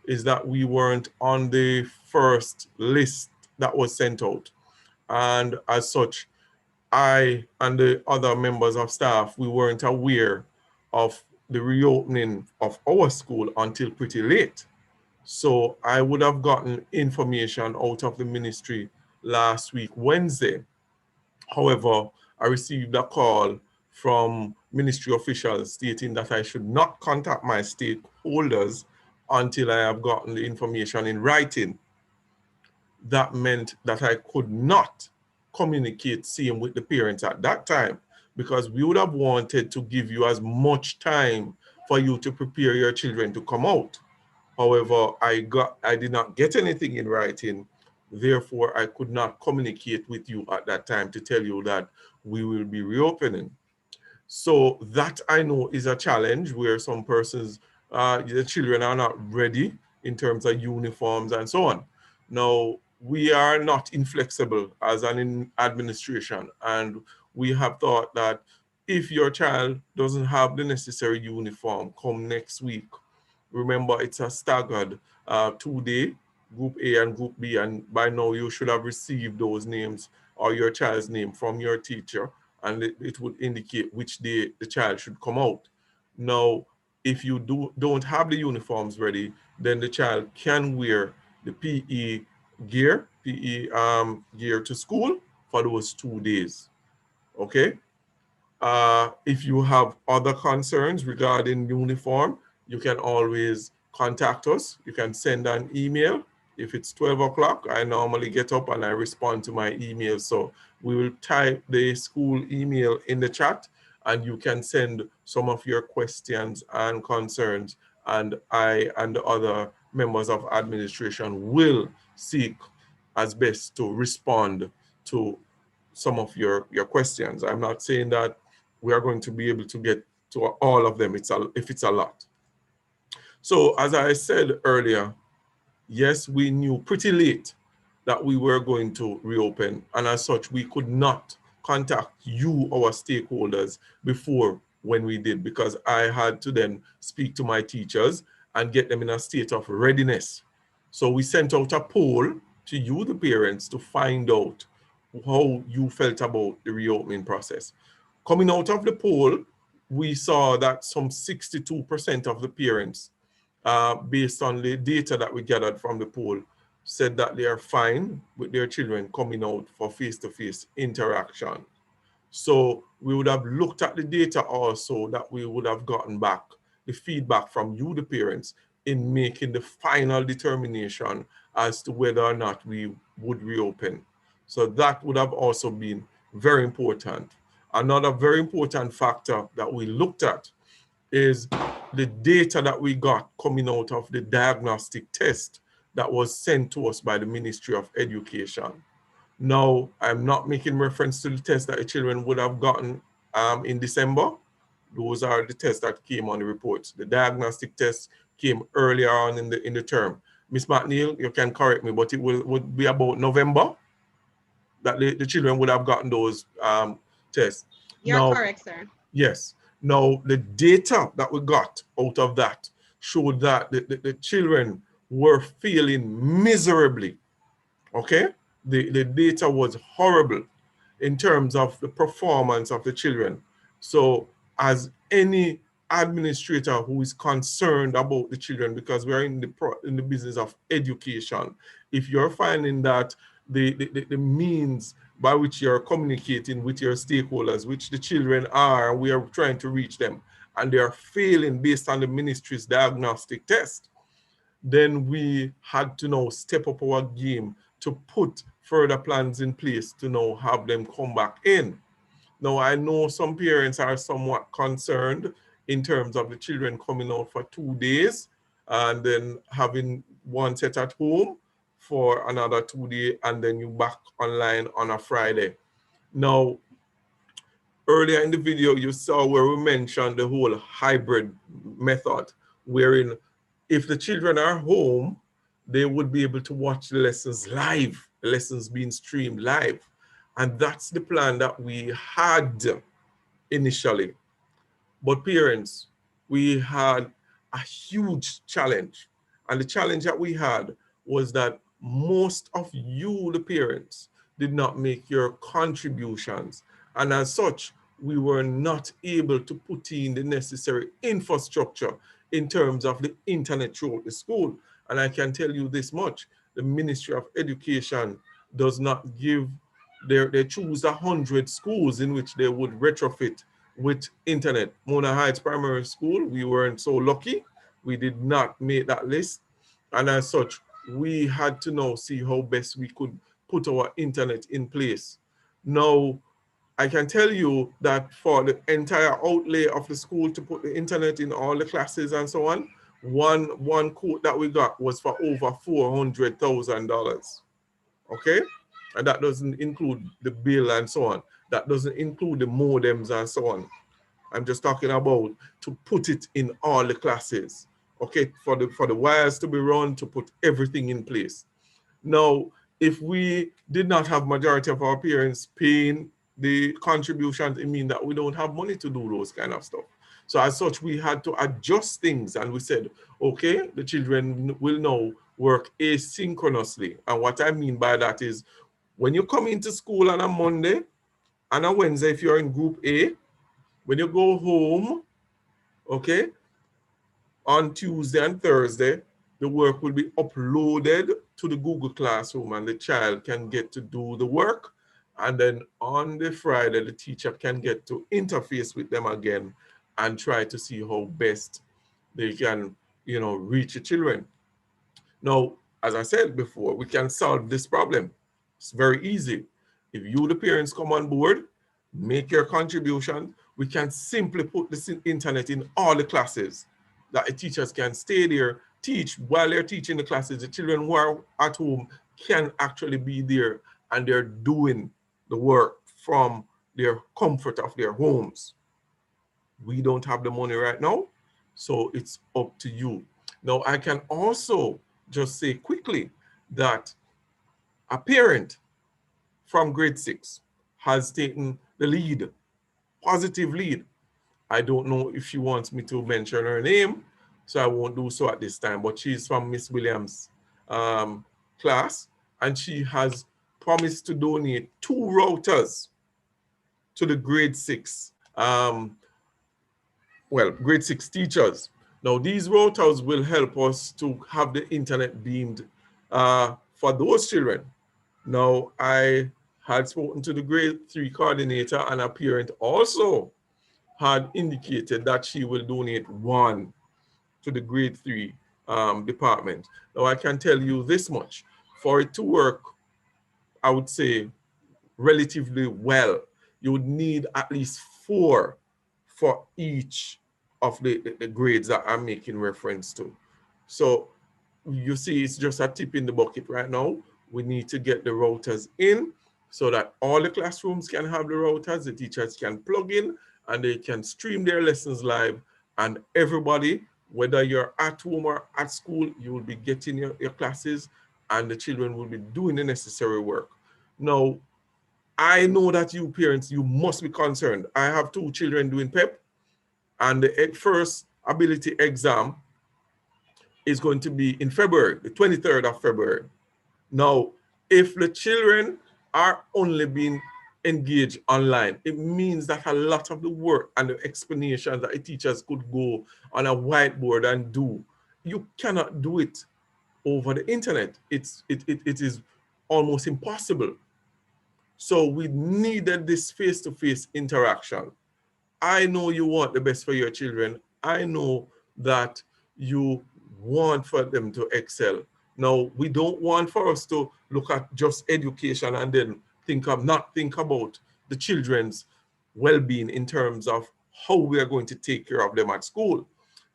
is that we weren't on the first list that was sent out. And as such, I and the other members of staff, we weren't aware of the reopening of our school until pretty late. So I would have gotten information out of the ministry last week, Wednesday. However, I received a call from ministry officials stating that I should not contact my stakeholders until I have gotten the information in writing. That meant that I could not communicate same with the parents at that time, because we would have wanted to give you as much time for you to prepare your children to come out. However, I did not get anything in writing. Therefore, I could not communicate with you at that time to tell you that we will be reopening. So that I know is a challenge where some persons, the children are not ready in terms of uniforms and so on. Now, we are not inflexible as an administration, and we have thought that if your child doesn't have the necessary uniform come next week, remember it's a staggered 2-day, Group A and Group B, and by now you should have received those names or your child's name from your teacher, and it would indicate which day the child should come out. Now, if you don't have the uniforms ready, then the child can wear the PE gear to school for those 2 days. Okay. If you have other concerns regarding uniform, you can always contact us. You can send an email. If it's 12 o'clock, I normally get up and I respond to my email. So we will type the school email in the chat, and you can send some of your questions and concerns, and I and the other members of administration will seek as best to respond to some of your questions. I'm not saying that we are going to be able to get to all of them if it's a lot. So as I said earlier, yes, we knew pretty late that we were going to reopen, and as such, we could not contact you, our stakeholders, before when we did, because I had to then speak to my teachers and get them in a state of readiness. So we sent out a poll to you, the parents, to find out how you felt about the reopening process. Coming out of the poll, we saw that some 62% of the parents, based on the data that we gathered from the poll, said that they are fine with their children coming out for face-to-face interaction. So we would have looked at the data also that we would have gotten back, the feedback from you, the parents, in making the final determination as to whether or not we would reopen. So that would have also been very important. Another very important factor that we looked at is the data that we got coming out of the diagnostic test that was sent to us by the Ministry of Education. Now, I'm not making reference to the test that the children would have gotten in December. Those are the tests that came on the reports. The diagnostic test came earlier on in the term. Ms. McNeil, you can correct me, but it would be about November that the children would have gotten those tests. You're Now, correct, sir. yes. Now, the data that we got out of that showed that the children were failing miserably. Okay? The data was horrible in terms of the performance of the children. So as any administrator who is concerned about the children, because we're in the business of education, if you're finding that the means by which you're communicating with your stakeholders, which the children are, we are trying to reach them, and they are failing based on the ministry's diagnostic test, then we had to now step up our game to put further plans in place to now have them come back in. Now, I know some parents are somewhat concerned in terms of the children coming out for 2 days and then having one set at home for another 2 days, and then you back online on a Friday. Now, earlier in the video, you saw where we mentioned the whole hybrid method, wherein if the children are home, they would be able to watch the lessons live, the lessons being streamed live. And that's the plan that we had initially. But parents, we had a huge challenge. And the challenge that we had was that most of you, the parents, did not make your contributions. And as such, we were not able to put in the necessary infrastructure in terms of the internet throughout the school. And I can tell you this much, the Ministry of Education does not give, they choose 100 schools in which they would retrofit with internet. Mona Heights Primary School, we weren't so lucky. We did not make that list. And as such, we had to now see how best we could put our internet in place. Now, I can tell you that for the entire outlay of the school to put the internet in all the classes and so on, one quote that we got was for over $400,000. Okay? And that doesn't include the bill and so on. That doesn't include the modems and so on. I'm just talking about to put it in all the classes. Okay, for the wires to be run, to put everything in place. Now, if we did not have majority of our parents paying the contributions, it means that we don't have money to do those kind of stuff. So as such, we had to adjust things, and we said, okay, the children will now work asynchronously. And what I mean by that is when you come into school on a Monday and a Wednesday, if you're in group A, when you go home, okay, on Tuesday and Thursday, the work will be uploaded to the Google Classroom and the child can get to do the work. And then on the Friday, the teacher can get to interface with them again and try to see how best they can, reach the children. Now, as I said before, we can solve this problem. It's very easy. If you, the parents, come on board, make your contribution, we can simply put this internet in all the classes that the teachers can stay there, teach while they're teaching the classes. The children who are at home can actually be there and they're doing the work from their comfort of their homes. We don't have the money right now, so it's up to you. Now, I can also just say quickly that a parent from grade 6 has taken the lead, positive lead. I don't know if she wants me to mention her name, so I won't do so at this time, but she's from Miss Williams' class, and she has promised to donate 2 routers to the grade 6, grade 6 teachers. Now, these routers will help us to have the internet beamed for those children. Now, I had spoken to the grade 3 coordinator, and a parent also had indicated that she will donate 1 to the grade 3 department. Now, I can tell you this much. For it to work, I would say, relatively well, you would need at least 4 for each of the grades that I'm making reference to. So you see, it's just a tip in the bucket right now. We need to get the routers in so that all the classrooms can have the routers, the teachers can plug in and they can stream their lessons live, and everybody, whether you're at home or at school, you will be getting your classes and the children will be doing the necessary work. Now, I know that you parents, you must be concerned. I have 2 children doing PEP, and the first ability exam is going to be in February, the 23rd of February. Now, if the children are only being engaged online, it means that a lot of the work and the explanations that the teachers could go on a whiteboard and do, you cannot do it over the internet. It is almost impossible. So we needed this face-to-face interaction. I know you want the best for your children. I know that you want for them to excel. Now, we don't want for us to look at just education and then not think about the children's well-being in terms of how we are going to take care of them at school.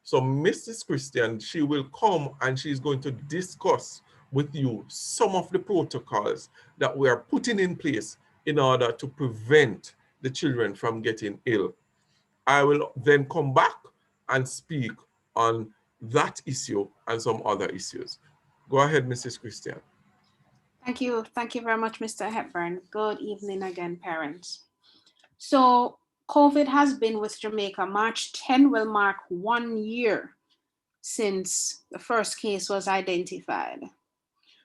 So Mrs. Christian, she will come and she's going to discuss with you some of the protocols that we are putting in place in order to prevent the children from getting ill. I will then come back and speak on that issue and some other issues. Go ahead, Mrs. Christian. Thank you. Thank you very much, Mr. Hepburn. Good evening again, parents. So COVID has been with Jamaica. March 10 will mark 1 year since the first case was identified.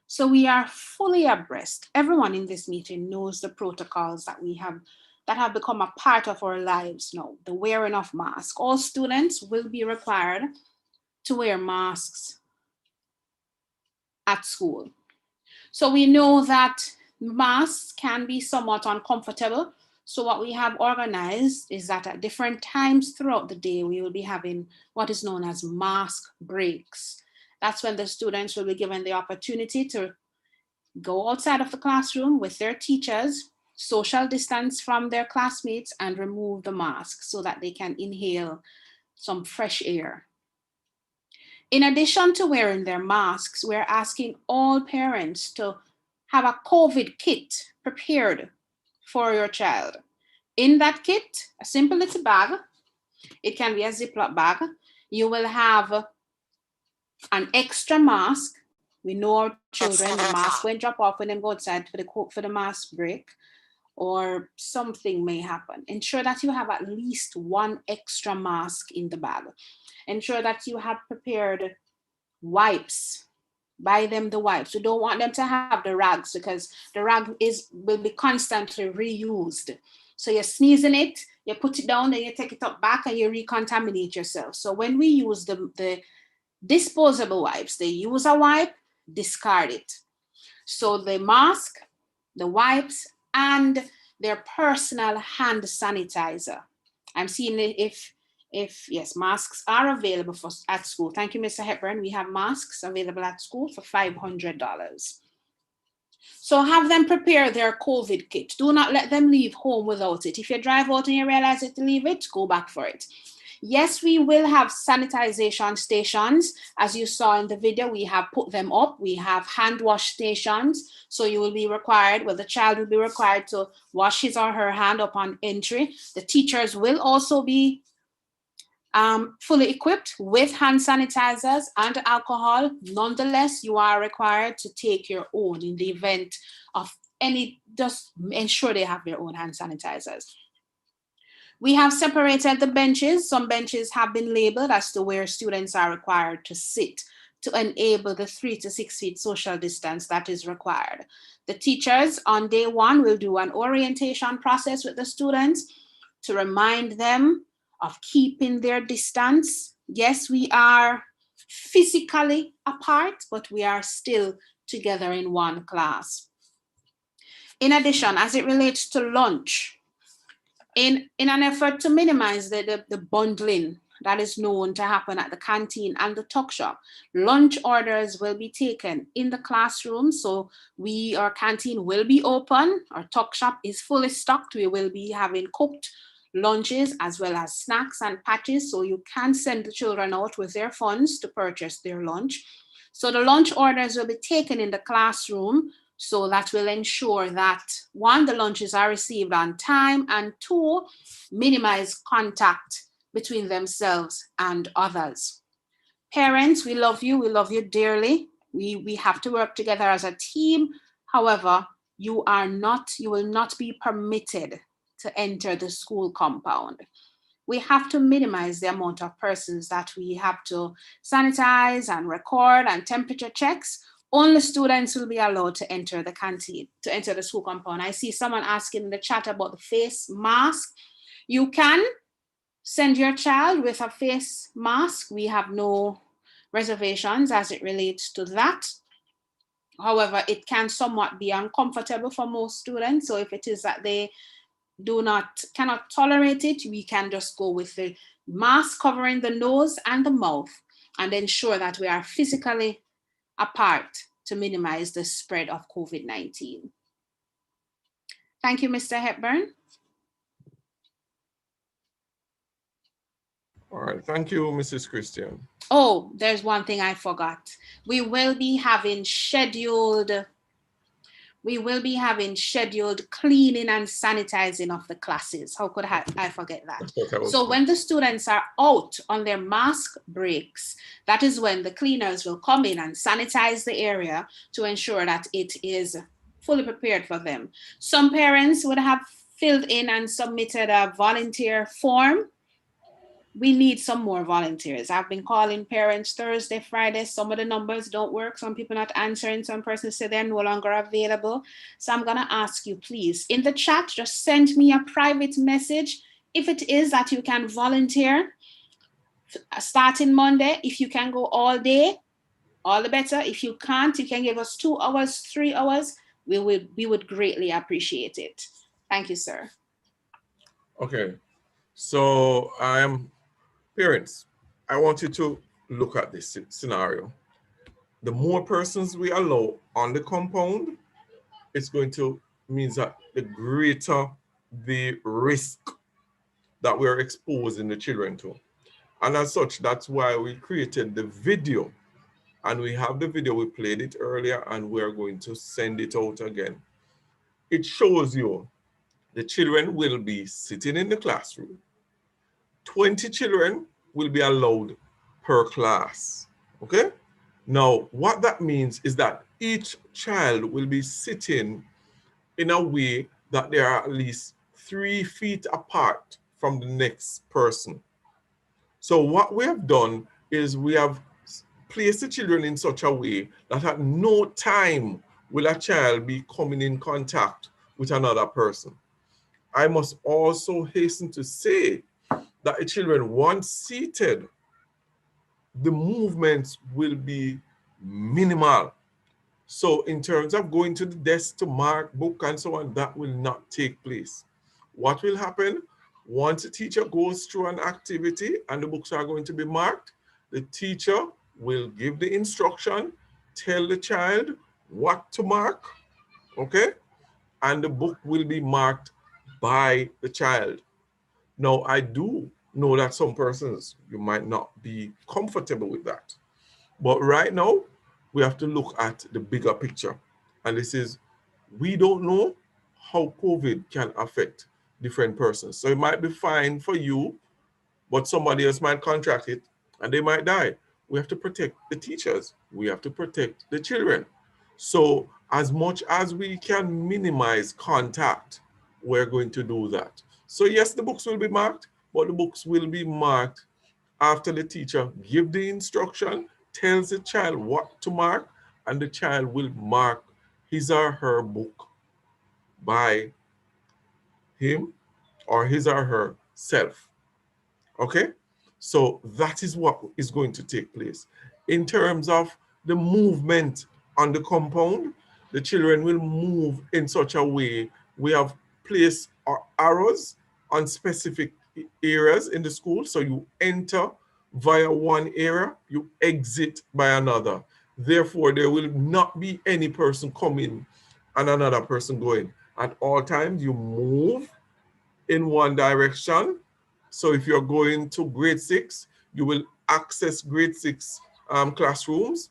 So we are fully abreast. Everyone in this meeting knows the protocols that we have that have become a part of our lives now. The wearing of masks. All students will be required to wear masks at school. So we know that masks can be somewhat uncomfortable. So what we have organized is that at different times throughout the day, we will be having what is known as mask breaks. That's when the students will be given the opportunity to go outside of the classroom with their teachers, social distance from their classmates, and remove the mask so that they can inhale some fresh air. In addition to wearing their masks, we're asking all parents to have a COVID kit prepared for your child. In that kit, a simple little bag, it can be a Ziploc bag, you will have an extra mask. We know our children, the mask won't drop off when they go outside for the mask break, or something may happen. Ensure that you have at least one extra mask in the bag. Ensure that you have prepared wipes. Buy them the wipes. We don't want them to have the rags because the rag will be constantly reused. So you're sneezing it, you put it down, then you take it up back and you recontaminate yourself. So when we use the disposable wipes, they use a wipe, discard it. So the mask, the wipes, and their personal hand sanitizer. I'm seeing if yes, masks are available at school. Thank you, Mr. Hepburn. We have masks available at school for $500. So have them prepare their COVID kit. Do not let them leave home without it. If you drive out and you realize to leave it, go back for it. Yes, we will have sanitization stations. As you saw in the video, we have put them up. We have hand wash stations. So you will be required, well, the child will be required to wash his or her hand upon entry. The teachers will also be fully equipped with hand sanitizers and alcohol. Nonetheless, you are required to take your own in the event of any, just ensure they have their own hand sanitizers. We have separated the benches. Some benches have been labeled as to where students are required to sit to enable the 3 to 6 feet social distance that is required. The teachers on day one will do an orientation process with the students to remind them of keeping their distance. Yes, we are physically apart, but we are still together in one class. In addition, as it relates to lunch, in an effort to minimize the bundling that is known to happen at the canteen and the tuck shop, lunch orders will be taken in the classroom. So our canteen will be open, our tuck shop is fully stocked. We will be having cooked lunches as well as snacks and patties. So you can send the children out with their funds to purchase their lunch. So the lunch orders will be taken in the classroom. So that will ensure that, one, the lunches are received on time, and two, minimize contact between themselves and others. Parents, we love you dearly. We have to work together as a team. However, you will not be permitted to enter the school compound. We have to minimize the amount of persons that we have to sanitize and record and temperature checks. Only students will be allowed to enter the canteen, to enter the school compound. I see someone asking in the chat about the face mask. You can send your child with a face mask. We have no reservations as it relates to that. However, it can somewhat be uncomfortable for most students. So if it is that they cannot tolerate it, we can just go with the mask covering the nose and the mouth and ensure that we are physically apart to minimize the spread of COVID-19. Thank you, Mr. Hepburn. All right, thank you, Mrs. Christian. Oh, there's one thing I forgot. We will be having scheduled cleaning and sanitizing of the classes. How could I forget that? So when the students are out on their mask breaks, that is when the cleaners will come in and sanitize the area to ensure that it is fully prepared for them. Some parents would have filled in and submitted a volunteer form we need some more volunteers. I've been calling parents Thursday, Friday. Some of the numbers don't work. Some people not answering. Some persons say they're no longer available. So I'm going to ask you, please, in the chat, just send me a private message. If it is that you can volunteer starting Monday, if you can go all day, all the better. If you can't, you can give us 2 hours, 3 hours. We would greatly appreciate it. Thank you, sir. Okay. So parents, I want you to look at this scenario. The more persons we allow on the compound, it's going to mean that the greater the risk that we're exposing the children to. And as such, that's why we created the video. And we have the video, we played it earlier, and we're going to send it out again. It shows you the children will be sitting in the classroom. 20 children will be allowed per class, okay? Now, what that means is that each child will be sitting in a way that they are at least 3 feet apart from the next person. So what we have done is we have placed the children in such a way that at no time will a child be coming in contact with another person. I must also hasten to say that the children, once seated, the movements will be minimal. So in terms of going to the desk to mark, book, and so on, that will not take place. What will happen? Once the teacher goes through an activity and the books are going to be marked, the teacher will give the instruction, tell the child what to mark, okay? And the book will be marked by the child. Now, I do know that some persons, you might not be comfortable with that. But right now, we have to look at the bigger picture. And this is, we don't know how COVID can affect different persons. So it might be fine for you, but somebody else might contract it and they might die. We have to protect the teachers. We have to protect the children. So as much as we can minimize contact, we're going to do that. So yes, the books will be marked, but the books will be marked after the teacher give the instruction, tells the child what to mark, and the child will mark his or her book by him or his or her self. Okay? So that is what is going to take place. In terms of the movement on the compound, the children will move in such a way. We have placed our arrows on specific areas in the school. So you enter via one area, you exit by another. Therefore, there will not be any person coming and another person going. At all times, you move in one direction. So if you're going to grade 6, you will access grade 6 classrooms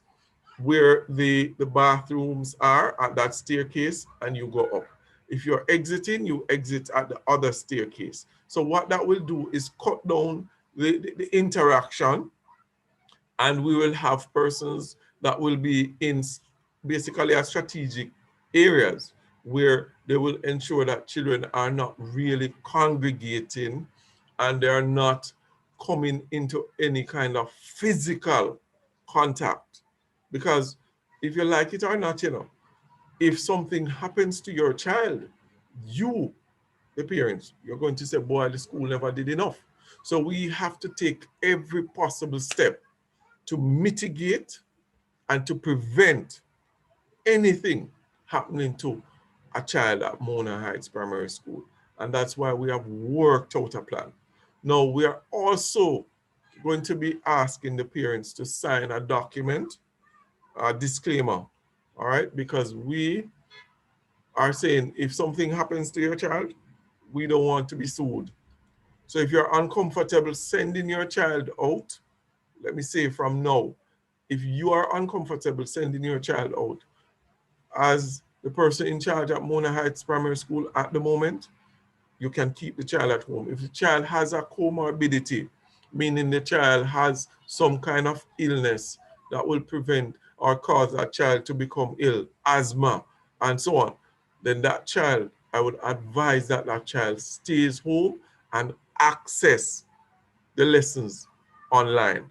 where the bathrooms are at that staircase, and you go up. If you're exiting, you exit at the other staircase. So what that will do is cut down the interaction, and we will have persons that will be in basically a strategic areas where they will ensure that children are not really congregating and they are not coming into any kind of physical contact. Because if you like it or not, if something happens to your child, you, the parents, you're going to say, boy, the school never did enough. So we have to take every possible step to mitigate and to prevent anything happening to a child at Mona Heights Primary School. And that's why we have worked out a plan. Now, we are also going to be asking the parents to sign a document, a disclaimer, all right? Because we are saying if something happens to your child, we don't want to be sued. So if you're uncomfortable sending your child out, let me say from now, if you are uncomfortable sending your child out, as the person in charge at Mona Heights Primary School at the moment, you can keep the child at home. If the child has a comorbidity, meaning the child has some kind of illness that will prevent or cause that child to become ill, asthma, and so on, then that child, I would advise that that child stays home and access the lessons online.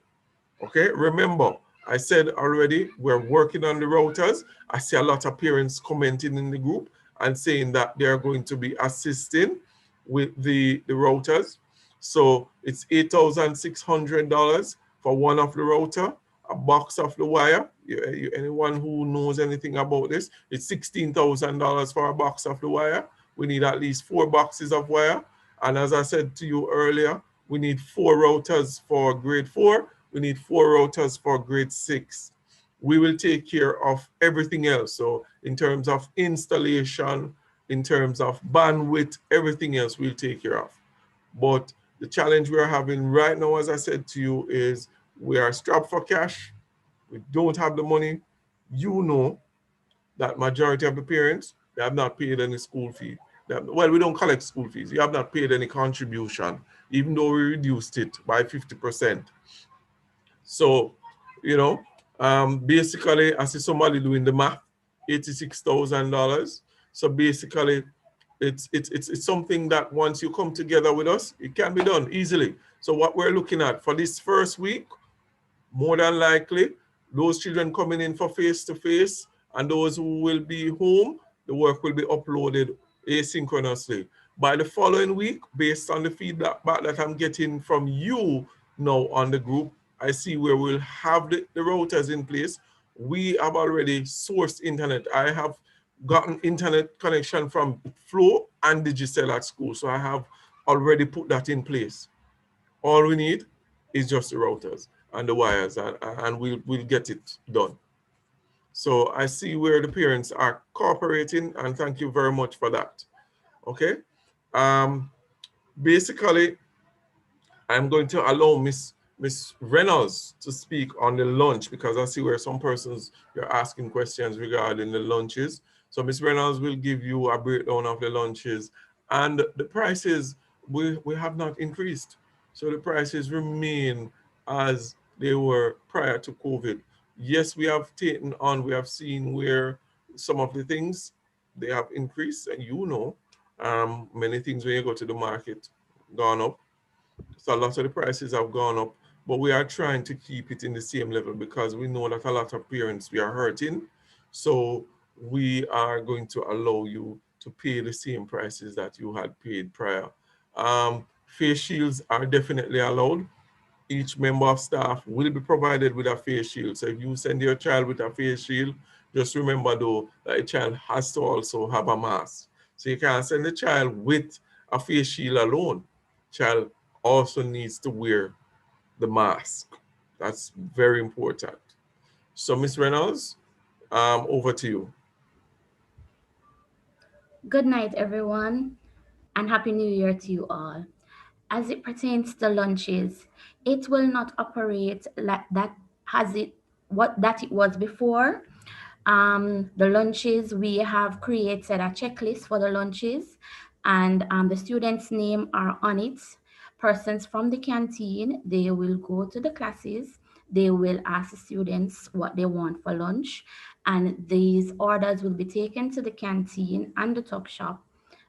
Okay, remember, I said already we're working on the routers. I see a lot of parents commenting in the group and saying that they're going to be assisting with the routers. So it's $8,600 for one of the router, a box of the wire. Anyone who knows anything about this, it's $16,000 for a box of the wire. We need at least 4 boxes of wire. And as I said to you earlier, we need 4 routers for grade 4. We need 4 routers for grade 6. We will take care of everything else. So in terms of installation, in terms of bandwidth, everything else we'll take care of. But the challenge we're having right now, as I said to you, is we are strapped for cash. We don't have the money. You know that majority of the parents, they have not paid any school fee. Well, we don't collect school fees. You have not paid any contribution, even though we reduced it by 50%. So, you know, basically, I see somebody doing the math, $86,000. So basically, it's something that once you come together with us, it can be done easily. So what we're looking at for this first week, more than likely, those children coming in for face-to-face and those who will be home, the work will be uploaded asynchronously. By the following week, based on the feedback that I'm getting from you now on the group, I see where we'll have the routers in place. We have already sourced internet. I have gotten internet connection from Flow and Digicel at school. So I have already put that in place. All we need is just the routers and the wires, and we'll get it done. So I see where the parents are cooperating, and thank you very much for that. Okay. Basically, I'm going to allow Miss Reynolds to speak on the lunch because I see where some persons are asking questions regarding the lunches. So Miss Reynolds will give you a breakdown of the lunches, and the prices we have not increased. So the prices remain as they were prior to COVID. Yes, we have seen where some of the things they have increased, and many things when you go to the market gone up. So a lot of the prices have gone up, but we are trying to keep it in the same level because we know that a lot of parents we are hurting. So we are going to allow you to pay the same prices that you had paid prior. Face shields are definitely allowed. Each member of staff will be provided with a face shield. So if you send your child with a face shield, just remember though that a child has to also have a mask. So you can't send the child with a face shield alone. Child also needs to wear the mask. That's very important. So Miss Reynolds, over to you. Good night, everyone, and Happy New Year to you all. As it pertains to lunches, it will not operate like that has it what that it was before. The lunches, we have created a checklist for the lunches, and the students' name are on it. Persons from the canteen, they will go to the classes. They will ask the students what they want for lunch, and these orders will be taken to the canteen and the tuck shop,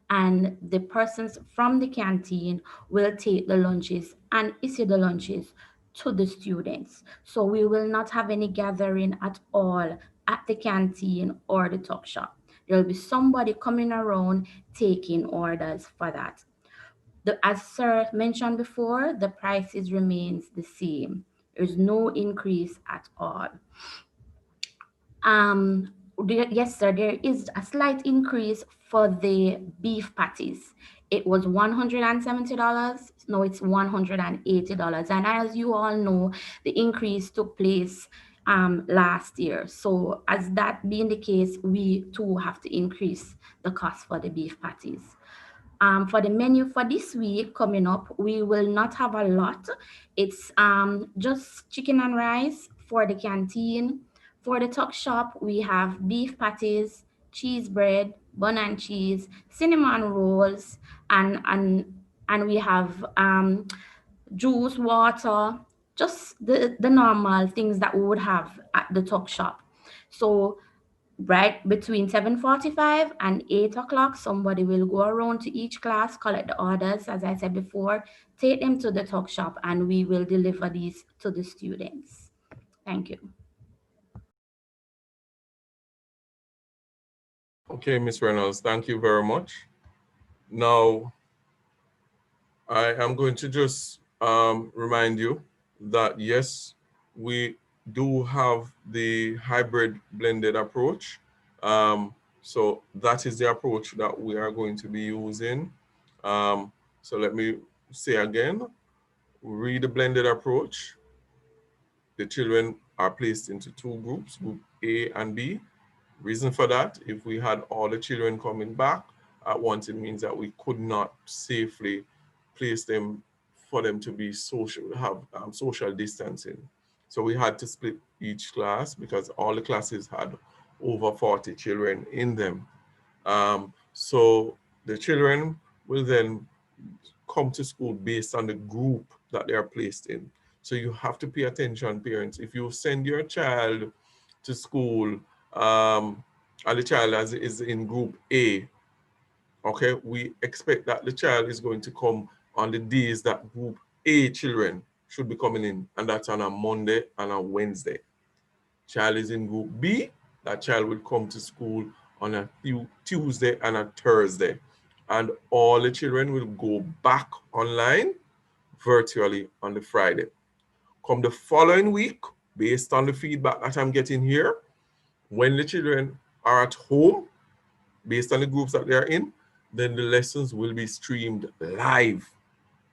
and the persons from the canteen will take the lunches and issue the lunches to the students. So we will not have any gathering at all at the canteen or the tuck shop. There will be somebody coming around taking orders for that. As Sir mentioned before, the prices remains the same. There's no increase at all. Yes, sir, there is a slight increase for the beef patties. It was $170. Now it's $180. And as you all know, the increase took place last year. So as that being the case, we too have to increase the cost for the beef patties. For the menu for this week coming up, we will not have a lot. It's just chicken and rice for the canteen. For the tuck shop, we have beef patties, cheese bread, bun and cheese, cinnamon rolls, and we have juice, water, just the normal things that we would have at the tuck shop. So right between 7:45 and 8 o'clock. Somebody will go around to each class, collect the orders, as I said before, take them to the tuck shop, and we will deliver these to the students. Thank you. Okay, Ms. Reynolds, thank you very much. Now, I am going to just remind you that yes, we do have the hybrid blended approach. So that is the approach that we are going to be using. So let me say again, read the blended approach. The children are placed into two groups, group A and B. Reason for that, if we had all the children coming back at once, it means that we could not safely place them for them to be social, have social distancing. So we had to split each class because all the classes had over 40 children in them. So the children will then come to school based on the group that they are placed in. So you have to pay attention, parents. If you send your child to school and the child is in group A, okay, we expect that the child is going to come on the days that group A children should be coming in, and that's on a Monday and a Wednesday. Child is in group B, that child will come to school on a Tuesday and a Thursday. And all the children will go back online virtually on the Friday. Come the following week, based on the feedback that I'm getting here, when the children are at home, based on the groups that they're in, then the lessons will be streamed live.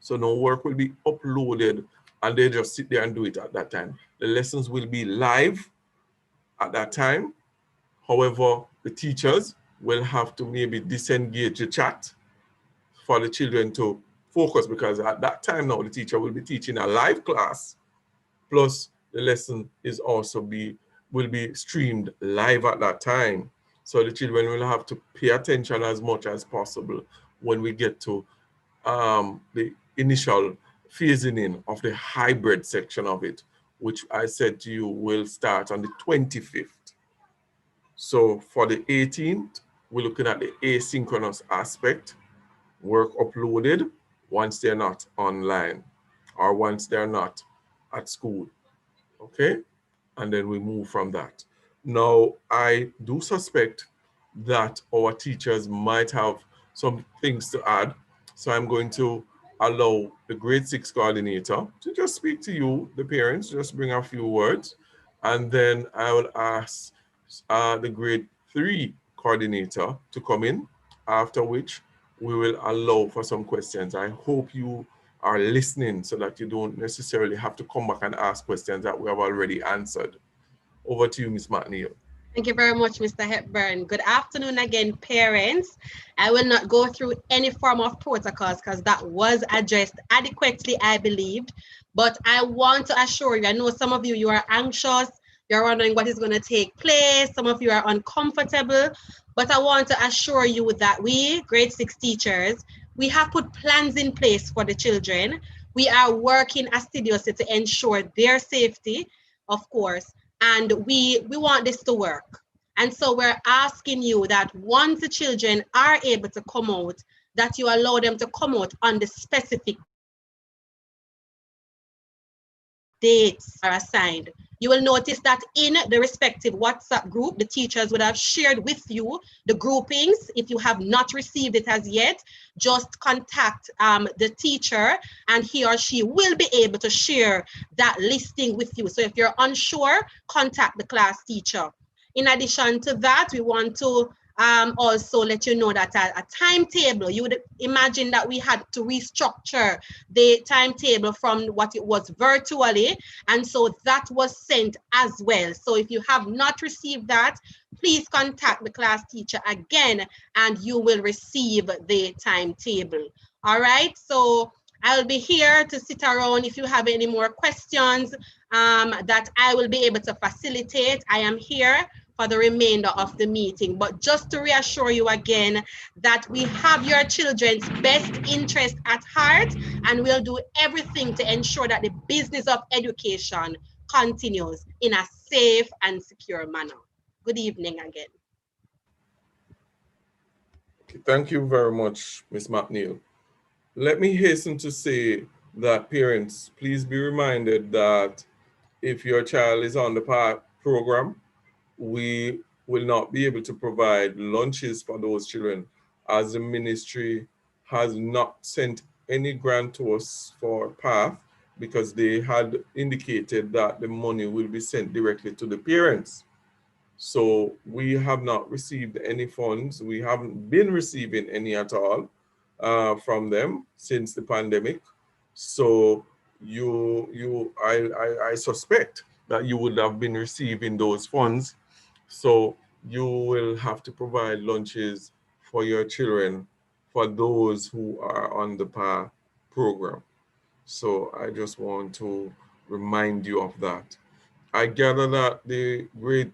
So no work will be uploaded and they just sit there and do it at that time. The lessons will be live at that time. However, the teachers will have to maybe disengage the chat for the children to focus, because at that time now the teacher will be teaching a live class, plus the lesson is also will be streamed live at that time. So the children will have to pay attention as much as possible when we get to the initial phasing in of the hybrid section of it, which I said to you will start on the 25th. So for the 18th, we're looking at the asynchronous aspect, work uploaded once they're not online or once they're not at school, okay? And then we move from that. Now, I do suspect that our teachers might have some things to add. So I'm going to allow the grade 6 coordinator to just speak to you, the parents, just bring a few words. And then I will ask the grade 3 coordinator to come in, after which we will allow for some questions. I hope you are listening so that you don't necessarily have to come back and ask questions that we have already answered. Over to you, Ms. McNeil. Thank you very much, Mr. Hepburn. Good afternoon again, parents. I will not go through any form of protocols because that was addressed adequately, I believed. But I want to assure you, I know some of you, you are anxious, you're wondering what is going to take place, some of you are uncomfortable, but I want to assure you that we, grade 6 teachers, we have put plans in place for the children. We are working assiduously to ensure their safety, of course, and we want this to work. And so we're asking you that once the children are able to come out, that you allow them to come out on the specific dates are assigned. You will notice that in the respective WhatsApp group, the teachers would have shared with you the groupings. If you have not received it as yet, just contact the teacher and he or she will be able to share that listing with you. So if you're unsure, contact the class teacher. In addition to that, we want to also let you know that a timetable, you would imagine that we had to restructure the timetable from what it was virtually, and so that was sent as well. So if you have not received that, please contact the class teacher again and you will receive the timetable. All right, so I'll be here to sit around if you have any more questions that I will be able to facilitate. I am here for the remainder of the meeting. But just to reassure you again that we have your children's best interest at heart and we'll do everything to ensure that the business of education continues in a safe and secure manner. Good evening again. Thank you very much, Ms. McNeil. Let me hasten to say that parents, please be reminded that if your child is on the program, we will not be able to provide lunches for those children, as the ministry has not sent any grant to us for PATH, because they had indicated that the money will be sent directly to the parents. So we have not received any funds. We haven't been receiving any at all from them since the pandemic. So I suspect that you would have been receiving those funds. So you will have to provide lunches for your children, for those who are on the PAR program. So I just want to remind you of that. I gather that the grade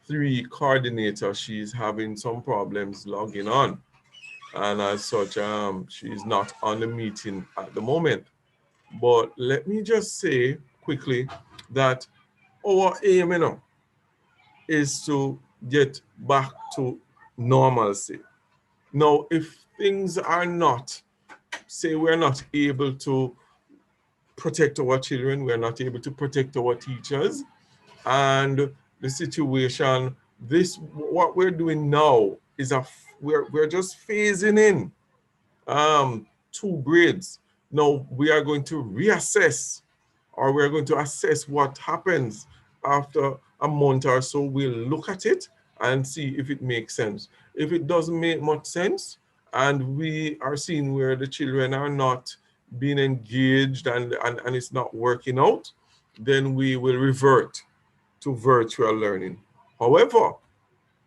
3 coordinator, she's having some problems logging on. And as such, she's not on the meeting at the moment. But let me just say quickly that our aim, is to get back to normalcy. Now, if things are not, say we're not able to protect our children, we're not able to protect our teachers, and the situation, what we're doing now is we're just phasing in 2 grades. Now we are going to reassess, or we're going to assess what happens after a month or so. We'll look at it and see if it makes sense. If it doesn't make much sense, and we are seeing where the children are not being engaged and it's not working out, then we will revert to virtual learning. However,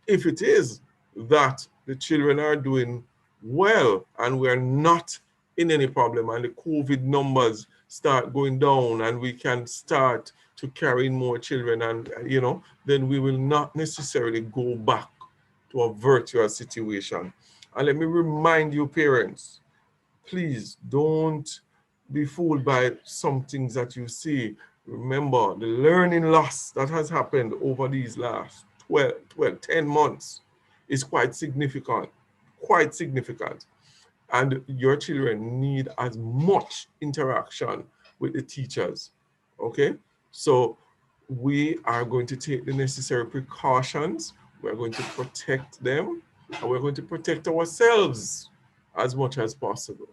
if it is that the children are doing well and we're not in any problem, and the COVID numbers start going down and we can start to carry in more children, and then we will not necessarily go back to a virtual situation. And let me remind you, parents, please don't be fooled by some things that you see. Remember, the learning loss that has happened over these last 10 months is quite significant, quite significant. And your children need as much interaction with the teachers, okay? So we are going to take the necessary precautions. We're going to protect them, and we're going to protect ourselves as much as possible.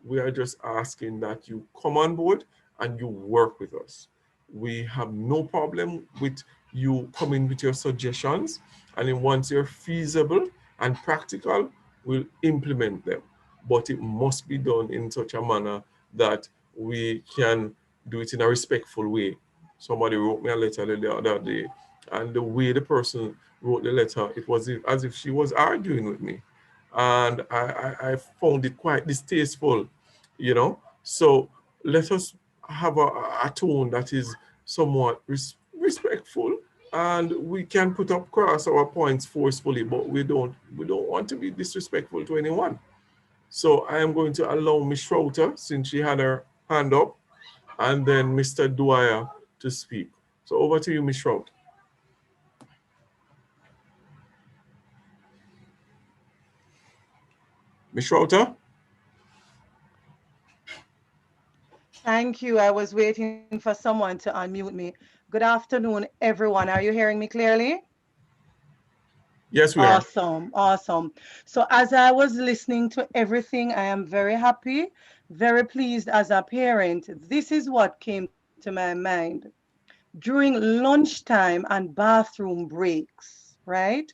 We are just asking that you come on board and you work with us. We have no problem with you coming with your suggestions, and then once they're feasible and practical, we'll implement them. But it must be done in such a manner that we can do it in a respectful way. Somebody wrote me a letter the other day, and the way the person wrote the letter, it was as if she was arguing with me. And I found it quite distasteful, So let us have a tone that is somewhat respectful, and we can put across our points forcefully, but we don't want to be disrespectful to anyone. So I am going to allow Ms. Schroeter, since she had her hand up, and then Mr. Dwyer to speak. So over to you, Ms. Schroeter. Ms. Schroeter? Thank you. I was waiting for someone to unmute me. Good afternoon, everyone. Are you hearing me clearly? Yes, we are. Awesome, awesome. So as I was listening to everything, I am very happy, very pleased as a parent. This is what came to my mind. During lunchtime and bathroom breaks, right?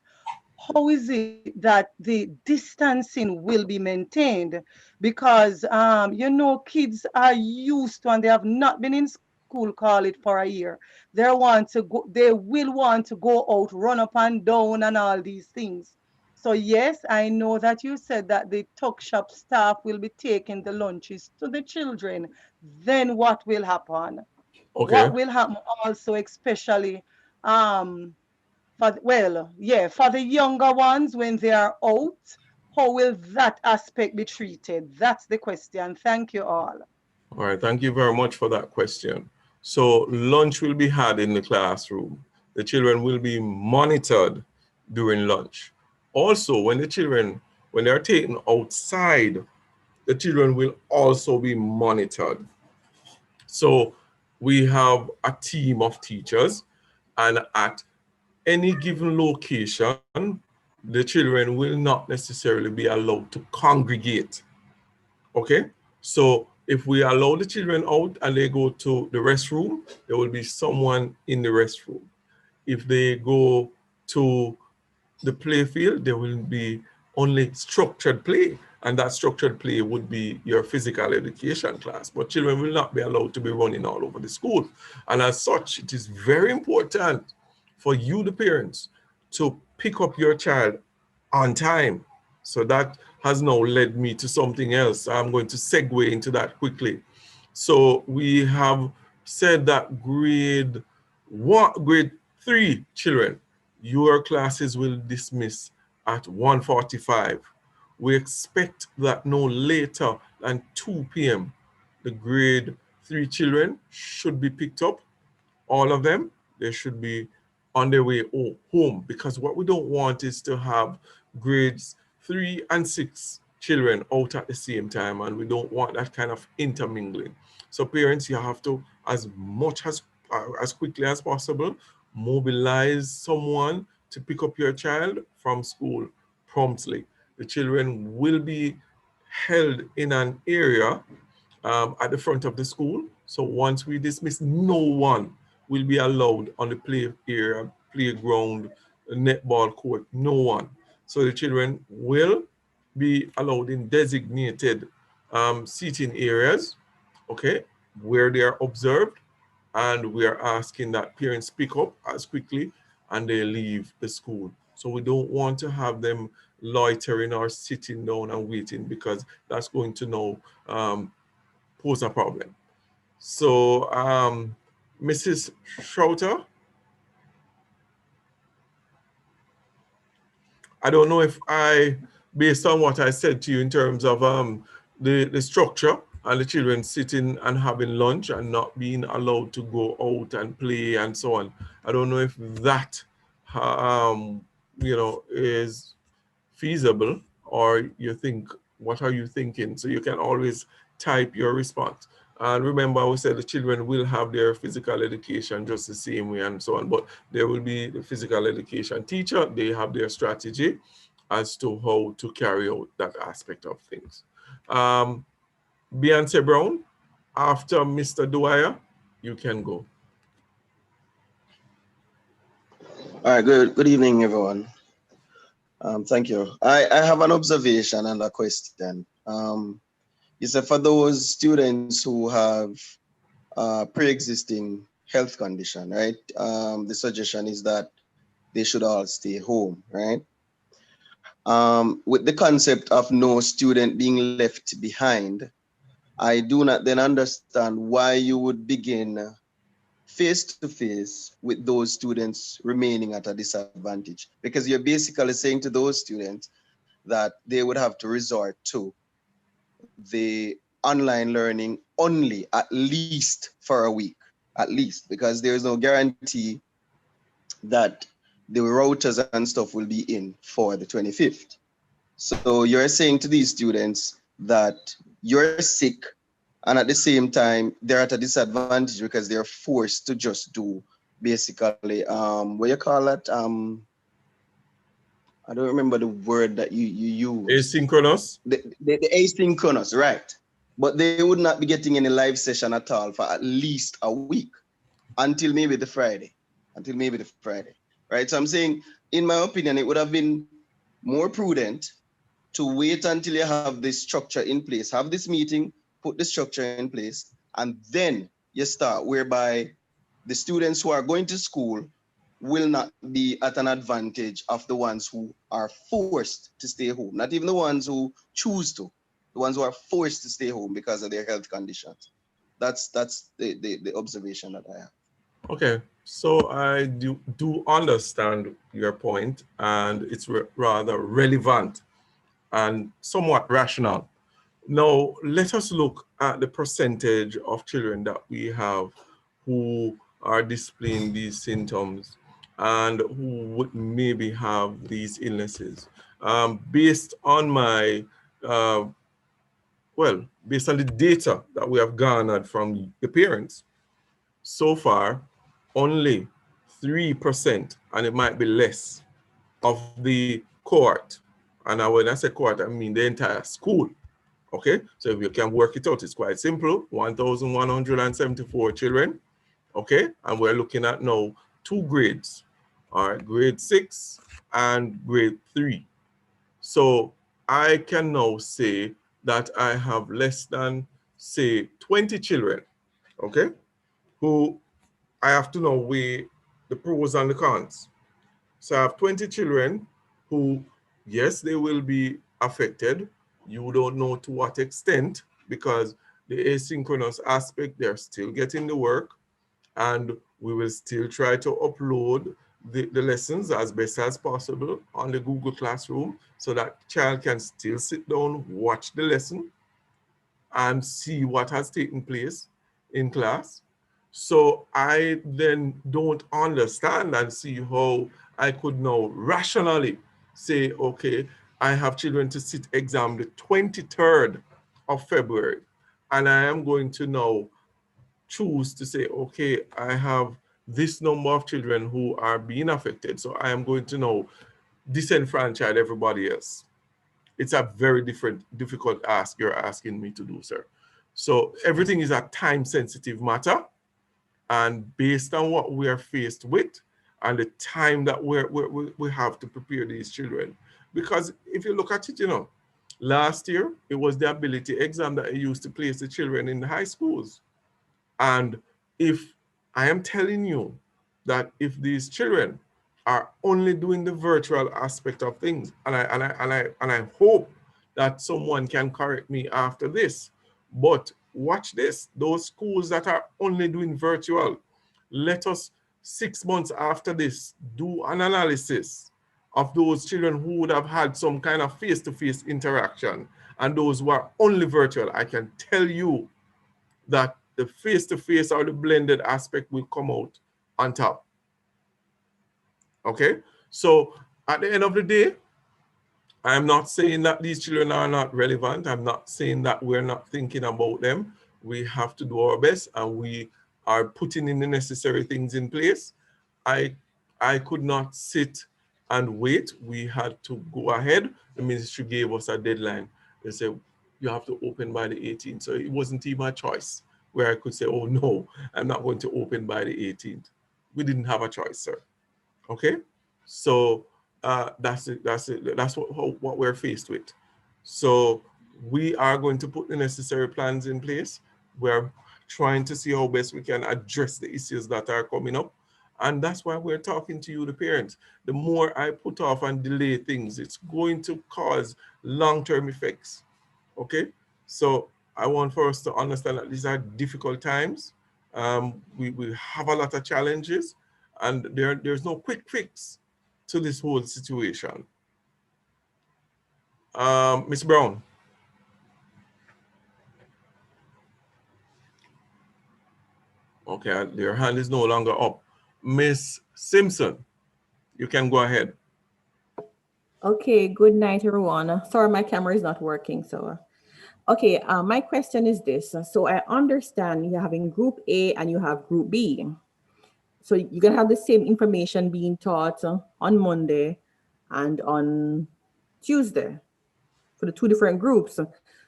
How is it that the distancing will be maintained? Because kids are used to, and they have not been in school, call it, for a year. They will want to go out, run up and down and all these things. So yes, I know that you said that the tuck shop staff will be taking the lunches to the children. Then what will happen? Okay. What will happen also, especially for the younger ones when they are out, how will that aspect be treated? That's the question. Thank you all. All right, thank you very much for that question. So lunch will be had in the classroom. The children will be monitored. during lunch. Also, when they're taken outside, the children will also be monitored. So we have a team of teachers, and at any given location, the children will not necessarily be allowed to congregate. Okay? So if we allow the children out and they go to the restroom, there will be someone in the restroom. If they go to the play field, there will be only structured play, and that structured play would be your physical education class. But children will not be allowed to be running all over the school. And as such, it is very important for you, the parents, to pick up your child on time. So that has now led me to something else. I'm going to segue into that quickly. So we have said that grade 3 children, your classes will dismiss at 1:45. We expect that no later than 2 p.m. the grade 3 children should be picked up. All of them, they should be on their way home, because what we don't want is to have grades 3 and 6 children out at the same time, and we don't want that kind of intermingling. So parents, you have to, as much as quickly as possible, mobilize someone to pick up your child from school promptly. The children will be held in an area at the front of the school. So once we dismiss, no one will be allowed on the play area, playground, netball court, no one. So the children will be allowed in designated seating areas, okay, where they are observed, and we are asking that parents pick up as quickly and they leave the school. So we don't want to have them loitering or sitting down and waiting, because that's going to now pose a problem. So Mrs. Schroeter, I don't know if based on what I said to you in terms of the structure and the children sitting and having lunch and not being allowed to go out and play and so on, I don't know if that, is feasible, or you think, what are you thinking? So you can always type your response. And remember, we said the children will have their physical education just the same way and so on, but there will be the physical education teacher. They have their strategy as to how to carry out that aspect of things. Beyonce Brown, after Mr. Dwyer, you can go. All right, good evening, everyone. Thank you. I have an observation and a question. You said for those students who have pre-existing health condition, right? The suggestion is that they should all stay home, right? With the concept of no student being left behind, I do not then understand why you would begin face-to-face with those students remaining at a disadvantage, because you're basically saying to those students that they would have to resort to the online learning only, at least for a week, at least, because there's no guarantee that the routers and stuff will be in for the 25th. So you're saying to these students that you're sick, and at the same time, they're at a disadvantage because they're forced to just do basically, what you call it? I don't remember the word that you use. Asynchronous? The asynchronous, right. But they would not be getting any live session at all for at least a week, until maybe the Friday, right? So I'm saying, in my opinion, it would have been more prudent to wait until you have this structure in place, have this meeting, put the structure in place, and then you start, whereby the students who are going to school will not be at an advantage of the ones who are forced to stay home, not even the ones who choose to, the ones who are forced to stay home because of their health conditions. That's the observation that I have. Okay, so I do understand your point, and it's rather relevant and somewhat rational. Now, let us look at the percentage of children that we have who are displaying these symptoms and who would maybe have these illnesses. Based on my, based on the data that we have garnered from the parents, so far, only 3%, and it might be less, of the cohort, and when I say cohort, I mean the entire school. Okay, so if you can work it out, it's quite simple. 1,174 children. Okay, and we're looking at now 2 grades. All right, grade 6 and grade 3. So I can now say that I have less than, say, 20 children, okay, who I have to now weigh the pros and the cons. So I have 20 children who, yes, they will be affected. You don't know to what extent, because the asynchronous aspect, they're still getting the work, and we will still try to upload the lessons as best as possible on the Google Classroom, so that child can still sit down, watch the lesson, and see what has taken place in class. So I then don't understand and see how I could now rationally say, okay, I have children to sit exam the 23rd of February, and I am going to now choose to say, okay, I have this number of children who are being affected, so I am going to now disenfranchise everybody else. It's a very difficult ask you're asking me to do, sir. So everything is a time-sensitive matter, and based on what we are faced with and the time that we have to prepare these children. Because if you look at it, you know, last year, it was the ability exam that I used to place the children in the high schools. And if I am telling you that if these children are only doing the virtual aspect of things, and I hope that someone can correct me after this, but watch this, those schools that are only doing virtual, let us 6 months after this do an analysis of those children who would have had some kind of face-to-face interaction and those who are only virtual. I can tell you that the face-to-face or the blended aspect will come out on top. Okay, so at the end of the day, I'm not saying that these children are not relevant. I'm not saying that we're not thinking about them. We have to do our best, and we are putting in the necessary things in place. I could not sit and wait. We had to go ahead. The ministry gave us a deadline. They said, you have to open by the 18th. So it wasn't even a choice where I could say, oh no, I'm not going to open by the 18th. We didn't have a choice, sir. Okay, so that's it. That's what we're faced with. So we are going to put the necessary plans in place. We're trying to see how best we can address the issues that are coming up. And that's why we're talking to you, the parents. The more I put off and delay things, it's going to cause long-term effects. Okay, so I want for us to understand that these are difficult times. We have a lot of challenges, and there's no quick fix to this whole situation. Ms. Brown. Okay, your hand is no longer up. Miss Simpson, you can go ahead. Okay, good night, everyone. Sorry, my camera is not working. So, okay, my question is this. So I understand you're having group A and you have group B. So you can have the same information being taught on Monday and on Tuesday for the 2 different groups.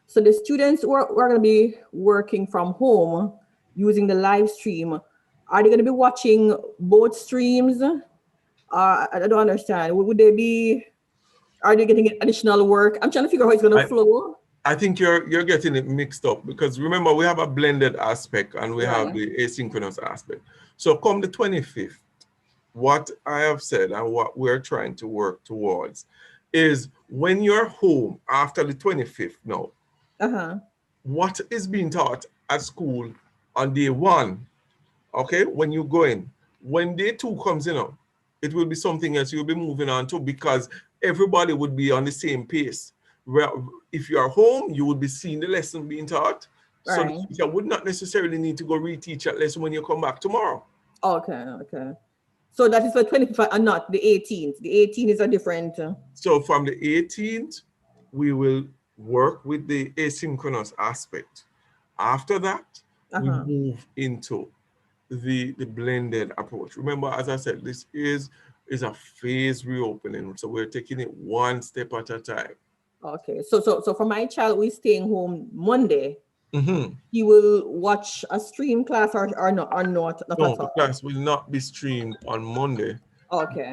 So the students who are going to be working from home using the live stream, are they going to be watching both streams? I don't understand. Are they getting additional work? I'm trying to figure out how it's going to flow. I think you're getting it mixed up, because remember, we have a blended aspect and we have the asynchronous aspect. So come the 25th, what I have said and what we're trying to work towards is when you're home after the 25th now, what is being taught at school on day 1, okay, when you go in, when day 2 comes in, it will be something else you'll be moving on to, because everybody would be on the same pace. Well, if you are home, you would be seeing the lesson being taught. Right. So you would not necessarily need to go reteach that lesson when you come back tomorrow. Okay. So that is for 25 and not the 18th. The 18th is a different. So from the 18th, we will work with the asynchronous aspect. After that, we move into the blended approach. Remember, as I said, this is a phase reopening. So we're taking it one step at a time. Okay. So for my child, we're staying home Monday. Mm-hmm. He will watch a stream class or not No, at the all. class will not be streamed on Monday. Okay.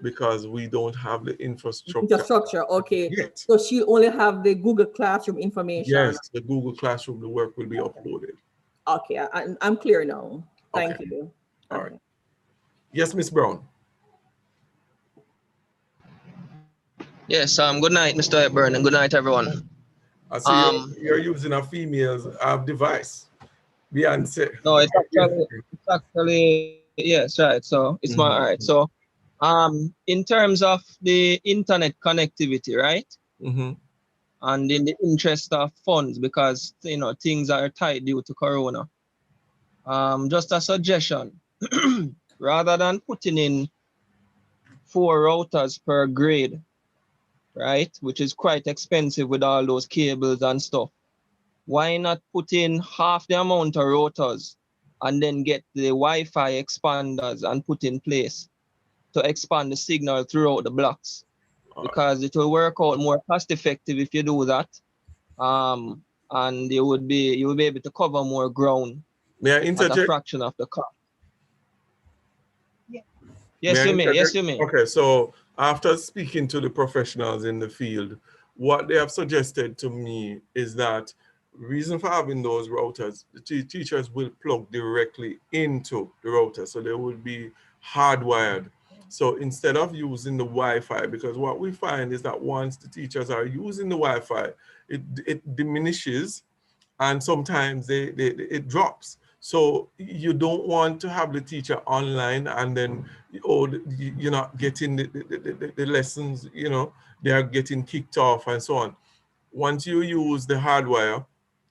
Because we don't have the infrastructure. Okay. Yet. So she'll only have the Google Classroom information. Yes, the Google Classroom, the work will be uploaded. Okay, I'm clear now. Thank Okay. you. All right. Yes, Miss Brown. Yes, good night, Mr. Hepburn, and good night, everyone. I see you're using a female's device, Beyonce. No, it's actually, yes, right. So it's my, all right. So, in terms of the internet connectivity, right? Mm-hmm. And in the interest of funds, because, you know, things are tight due to Corona. Just a suggestion, rather than putting in 4 routers per grade, right, which is quite expensive with all those cables and stuff, why not put in half the amount of routers and then get the Wi-Fi expanders and put in place to expand the signal throughout the blocks? Because it will work out more cost effective if you do that. And you will be able to cover more ground. May I interject? At a fraction of the cost. Yes, you may. Yes, you may. Okay, so after speaking to the professionals in the field, what they have suggested to me is that reason for having those routers, the teachers will plug directly into the router, so they will be hardwired. So instead of using the Wi-Fi, because what we find is that once the teachers are using the Wi-Fi, it diminishes, and sometimes it drops. So you don't want to have the teacher online and then you're not getting the lessons, you know, they are getting kicked off and so on. Once you use the hardwire,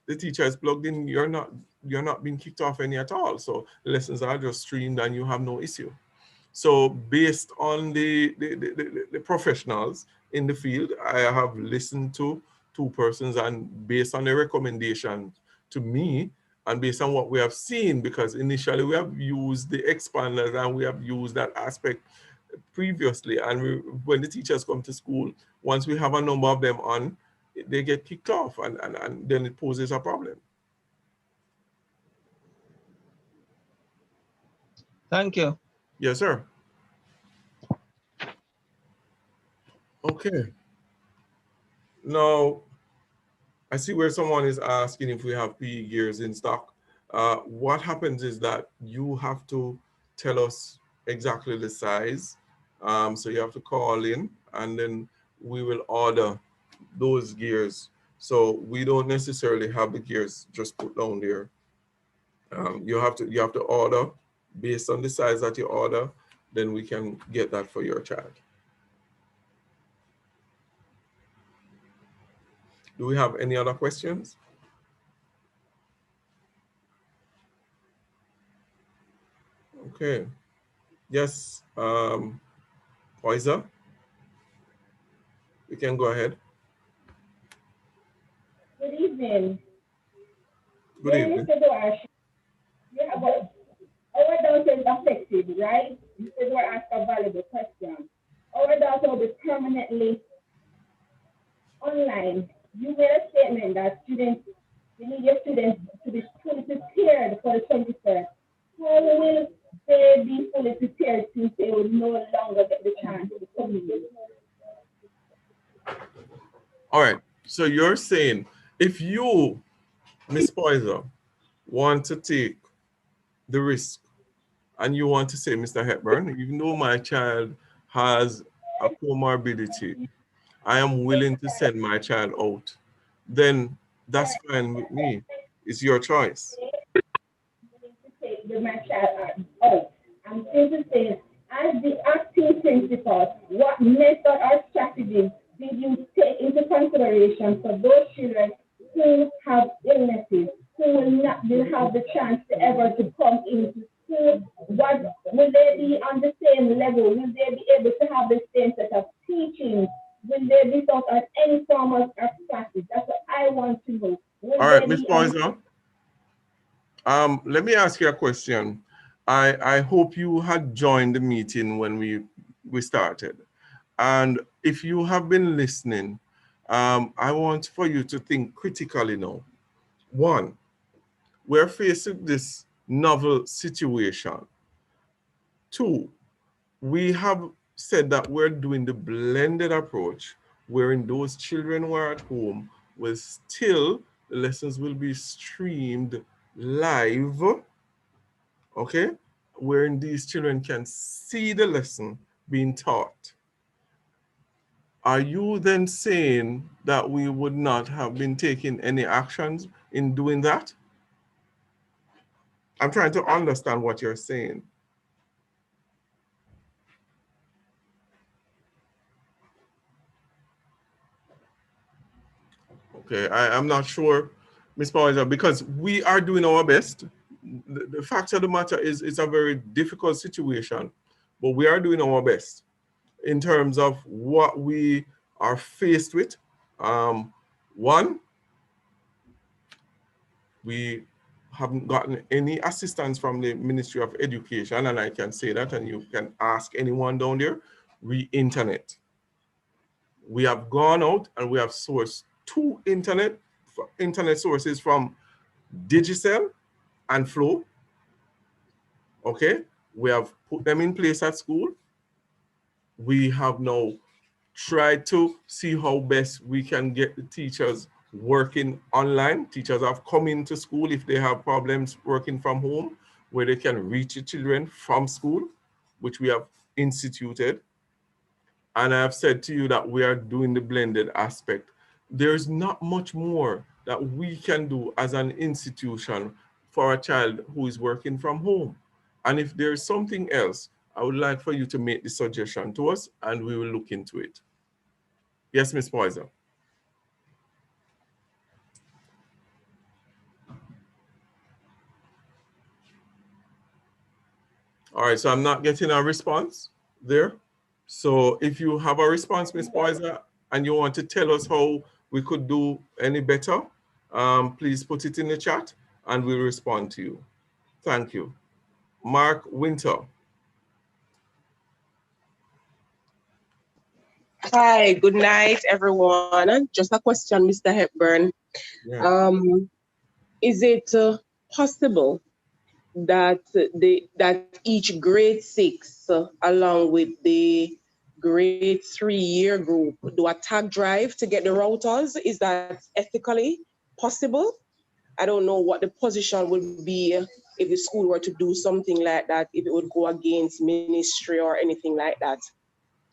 the teacher is plugged in, you're not being kicked off any at all. So the lessons are just streamed and you have no issue. So based on the professionals in the field, I have listened to 2 persons, and based on the recommendation to me and based on what we have seen, because initially we have used the expanders and we have used that aspect previously, and when the teachers come to school, once we have a number of them on, they get kicked off, and then it poses a problem. Thank you. Yes, sir. Okay. Now, I see where someone is asking if we have PE gears in stock. What happens is that you have to tell us exactly the size. So you have to call in and then we will order those gears. So we don't necessarily have the gears just put down there. You have to order based on the size that you order, then we can get that for your child. Do we have any other questions? Okay. Yes, Poisa, you can go ahead. Good evening. Good evening. Yeah, but our daughter is affected, right? Mr. Dwyer asked a valuable question. Our daughter will be permanently online. You made a statement that you need your students to be fully prepared for the 21st. How will they be fully prepared since they will no longer get the chance to come in? All right. So you're saying if you, Ms. Poiser, want to take the risk and you want to say, Mr. Hepburn, even though my child has a comorbidity, I am willing to send my child out, then that's fine with me. It's your choice. My child out. I'm simply saying, as the acting principal, what method or strategy did you take into consideration for those children who have illnesses, who will not have the chance to ever to come into to what will they be on the same level? Will they be able to have the same set of teaching? Will they be taught at any form of practice? That's what I want to know. Will All they right, Ms. be on Poison. Let me ask you a question. I hope you had joined the meeting when we started. And if you have been listening, I want for you to think critically now. One, we're facing this novel situation. Two, we have said that we're doing the blended approach, wherein those children who are at home will still, the lessons will be streamed live, okay? Wherein these children can see the lesson being taught. Are you then saying that we would not have been taking any actions in doing that? I'm trying to understand what you're saying. Okay, I'm not sure, Ms. Power, because we are doing our best. The fact of the matter is it's a very difficult situation, but we are doing our best in terms of what we are faced with. One, we haven't gotten any assistance from the Ministry of Education, and I can say that, and you can ask anyone down there, internet. We have gone out and we have sourced two internet sources from Digicel and Flow. Okay, we have put them in place at school. We have now tried to see how best we can get the teachers working online. Teachers have come into school if they have problems working from home, where they can reach the children from school, which we have instituted. And I've said to you that we are doing the blended aspect. There's not much more that we can do as an institution for a child who is working from home. And if there's something else, I would like for you to make the suggestion to us and we will look into it. Yes, Ms. Poison. All right, so I'm not getting a response there. So if you have a response, Ms. Poison, and you want to tell us how we could do any better, please put it in the chat and we'll respond to you. Thank you. Mark Winter. Hi, good night, everyone. Just a question, Mr. Hepburn. Yeah. Is it possible that that each grade 6, along with the grade 3 year group, do a tag drive to get the routers? Is that ethically possible? I don't know what the position would be if the school were to do something like that, if it would go against ministry or anything like that.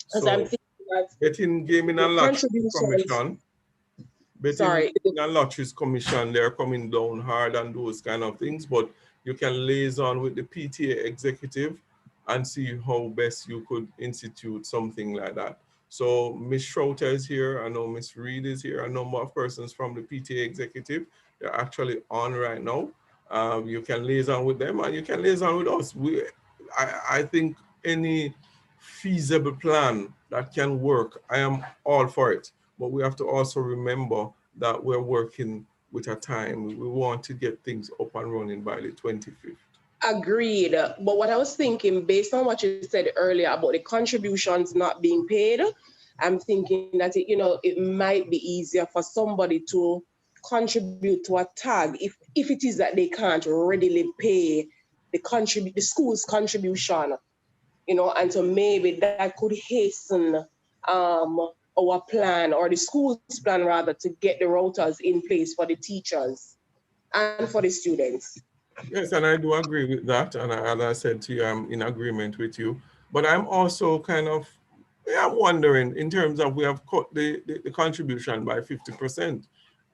Because I'm thinking that Betting Gaming and Lotteries Commission, Betting and Lotteries Commission, they're coming down hard on those kind of things, but you can liaison with the PTA executive and see how best you could institute something like that. So Ms. Schroeter is here, I know Ms. Reed is here, a number of persons from the PTA executive, they're actually on right now. You can liaison with them and you can liaison with us. I think any feasible plan that can work, I am all for it. But we have to also remember that we're working with a time. We want to get things up and running by the 25th. Agreed. But what I was thinking, based on what you said earlier about the contributions not being paid, I'm thinking that it might be easier for somebody to contribute to a tag if it is that they can't readily pay the school's contribution, and so maybe that could hasten our plan, or the school's plan rather, to get the routers in place for the teachers and for the students. Yes, and I do agree with that. And as I said to you, I'm in agreement with you. But I'm also kind of, I'm wondering, in terms of we have cut the contribution by 50%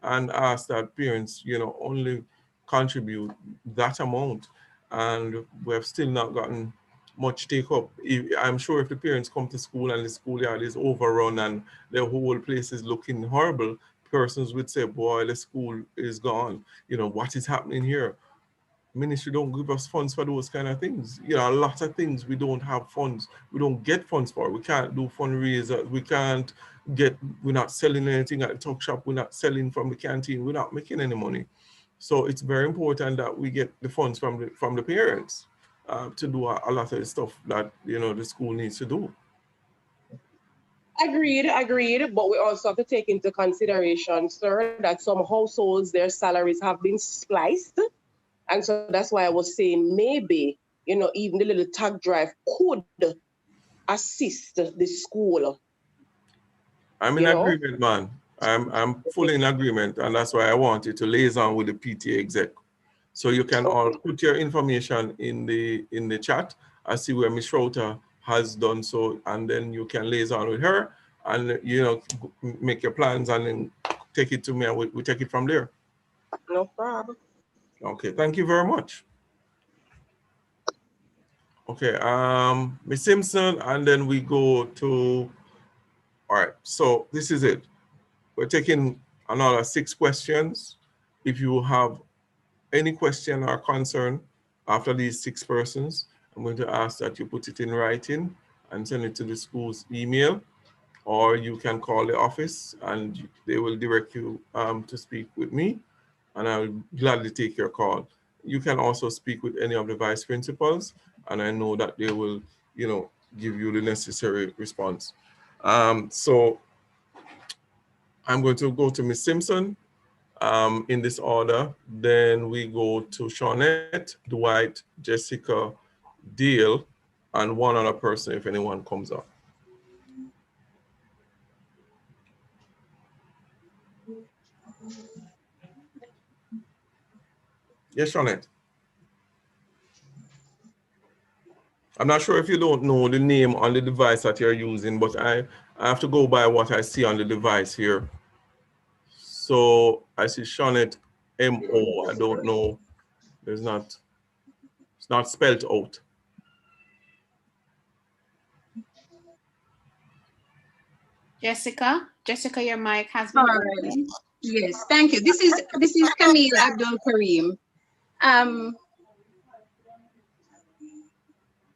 and asked that parents, only contribute that amount. And we have still not gotten much take up. I'm sure if the parents come to school and the schoolyard is overrun and the whole place is looking horrible, persons would say, boy, the school is gone. What is happening here? ministry don't give us funds for those kind of things. You know, a lot of things we don't have funds. We don't get funds for. We can't do fundraisers. We can't get, we're not selling anything at the talk shop. We're not selling from the canteen. We're not making any money. So it's very important that we get the funds from the parents to do a lot of the stuff that, you know, the school needs to do. Agreed. But we also have to take into consideration, sir, that some households, their salaries have been spliced. And so that's why I was saying maybe, you know, even the little tag drive could assist the school. I'm in agreement, man. I'm fully in agreement, and that's why I want you to liaison with the PTA exec. So you can all put your information in the chat. I see where Ms. Schroeder has done so, and then you can liaison with her and, you know, make your plans and then take it to me, and we take it from there. No problem. Okay, thank you very much. Okay, Ms. Simpson, and then we go to, all right, so this is it. We're taking another 6 questions. If you have any question or concern after these 6 persons, I'm going to ask that you put it in writing and send it to the school's email, or you can call the office and they will direct you to speak with me, and I'll gladly take your call. You can also speak with any of the vice principals, and I know that they will, you know, give you the necessary response. So I'm going to go to Ms. Simpson in this order. Then we go to Shawnette, Dwight, Jessica, Dale, and one other person if anyone comes up. Yes, Shawnette. I'm not sure if you don't know the name on the device that you're using, but I have to go by what I see on the device here. So I see Shawnette M.O. I don't know. It's not spelled out. Jessica, your mic has been opened. Yes, thank you. This is Camille Abdul Karim.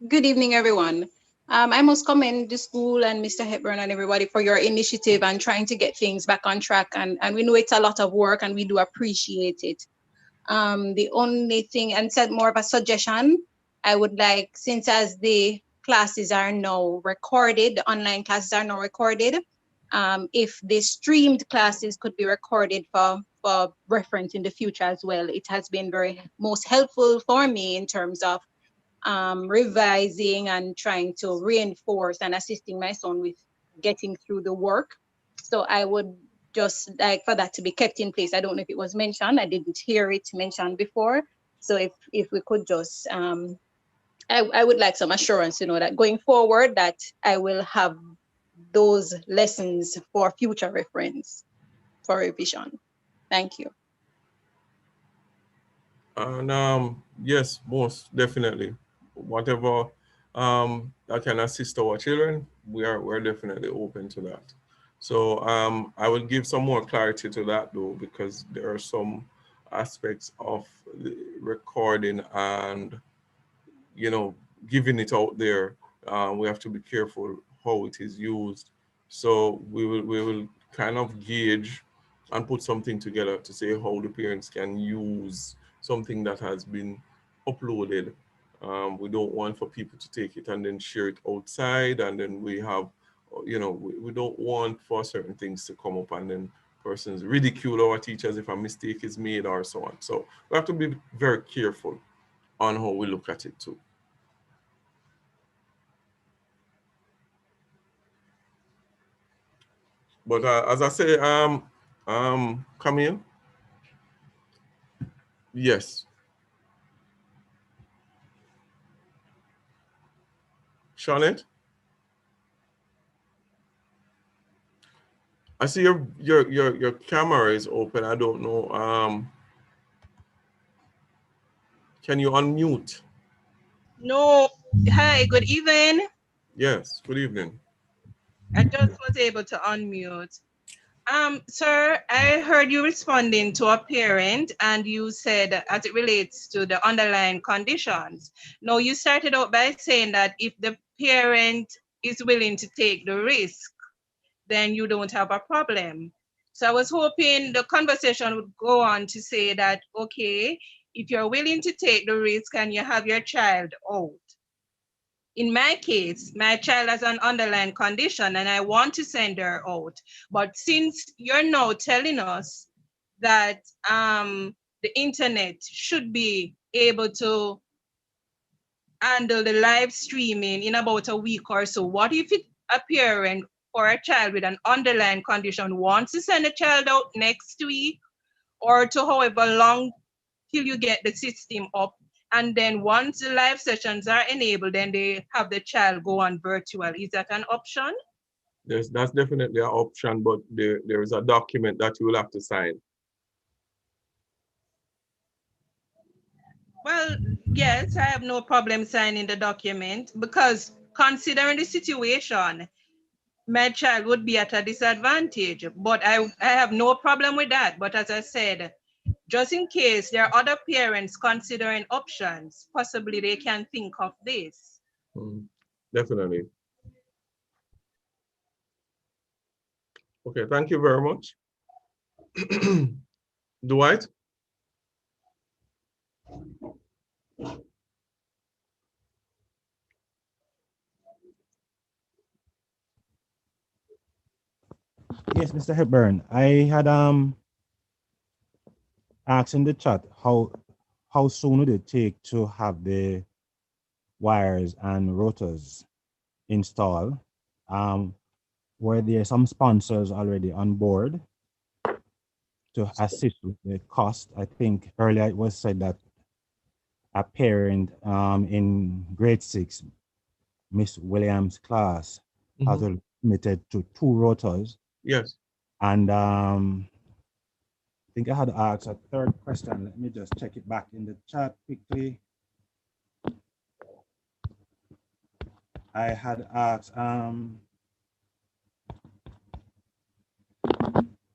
Good evening, everyone. I must commend the school and Mr. Hepburn and everybody for your initiative and trying to get things back on track. And we know it's a lot of work and we do appreciate it. The only thing, and said more of a suggestion, I would like, since as the classes are now recorded, the online classes are now recorded, if the streamed classes could be recorded for reference in the future as well. It has been most helpful for me in terms of revising and trying to reinforce and assisting my son with getting through the work. So I would just like for that to be kept in place. I don't know if it was mentioned. I didn't hear it mentioned before. So if we could just, I would like some assurance, you know, that going forward that I will have those lessons for future reference for revision. Thank you. And yes, most definitely. Whatever that can assist our children, we're definitely open to that. So I will give some more clarity to that though, because there are some aspects of the recording and, you know, giving it out there. We have to be careful how it is used. So we will kind of gauge and put something together to say how the parents can use something that has been uploaded. We don't want for people to take it and then share it outside, and then we have, you know, we don't want for certain things to come up and then persons ridicule our teachers if a mistake is made or so on. So we have to be very careful on how we look at it too. But as I say, Camille, yes. Shawnette? I see your camera is open. I don't know. Can you unmute? No. Hi, good evening. Yes, good evening. I just was able to unmute. Sir, I heard you responding to a parent and you said as it relates to the underlying conditions. Now, you started out by saying that if the parent is willing to take the risk, then you don't have a problem. So I was hoping the conversation would go on to say that, okay, if you're willing to take the risk and you have your child out. In my case, my child has an underlying condition and I want to send her out. But since you're now telling us that the internet should be able to handle the live streaming in about a week or so, what if a parent or a child with an underlying condition wants to send a child out next week or to however long till you get the system up? And then once the live sessions are enabled, then they have the child go on virtual. Is that an option? Yes, that's definitely an option, but there is a document that you will have to sign. Well, yes, I have no problem signing the document because considering the situation, my child would be at a disadvantage, but I have no problem with that. But as I said, just in case there are other parents considering options, possibly they can think of this. Definitely. Okay, thank you very much. Dwight? Yes, Mr. Hepburn. I had asked in the chat how soon would it take to have the wires and rotors installed? Were there some sponsors already on board to assist with the cost? I think earlier it was said that a parent in grade 6, Miss Williams' class, has limited to 2 rotors. Yes. And I think I had asked a third question. Let me just check it back in the chat quickly. I had asked,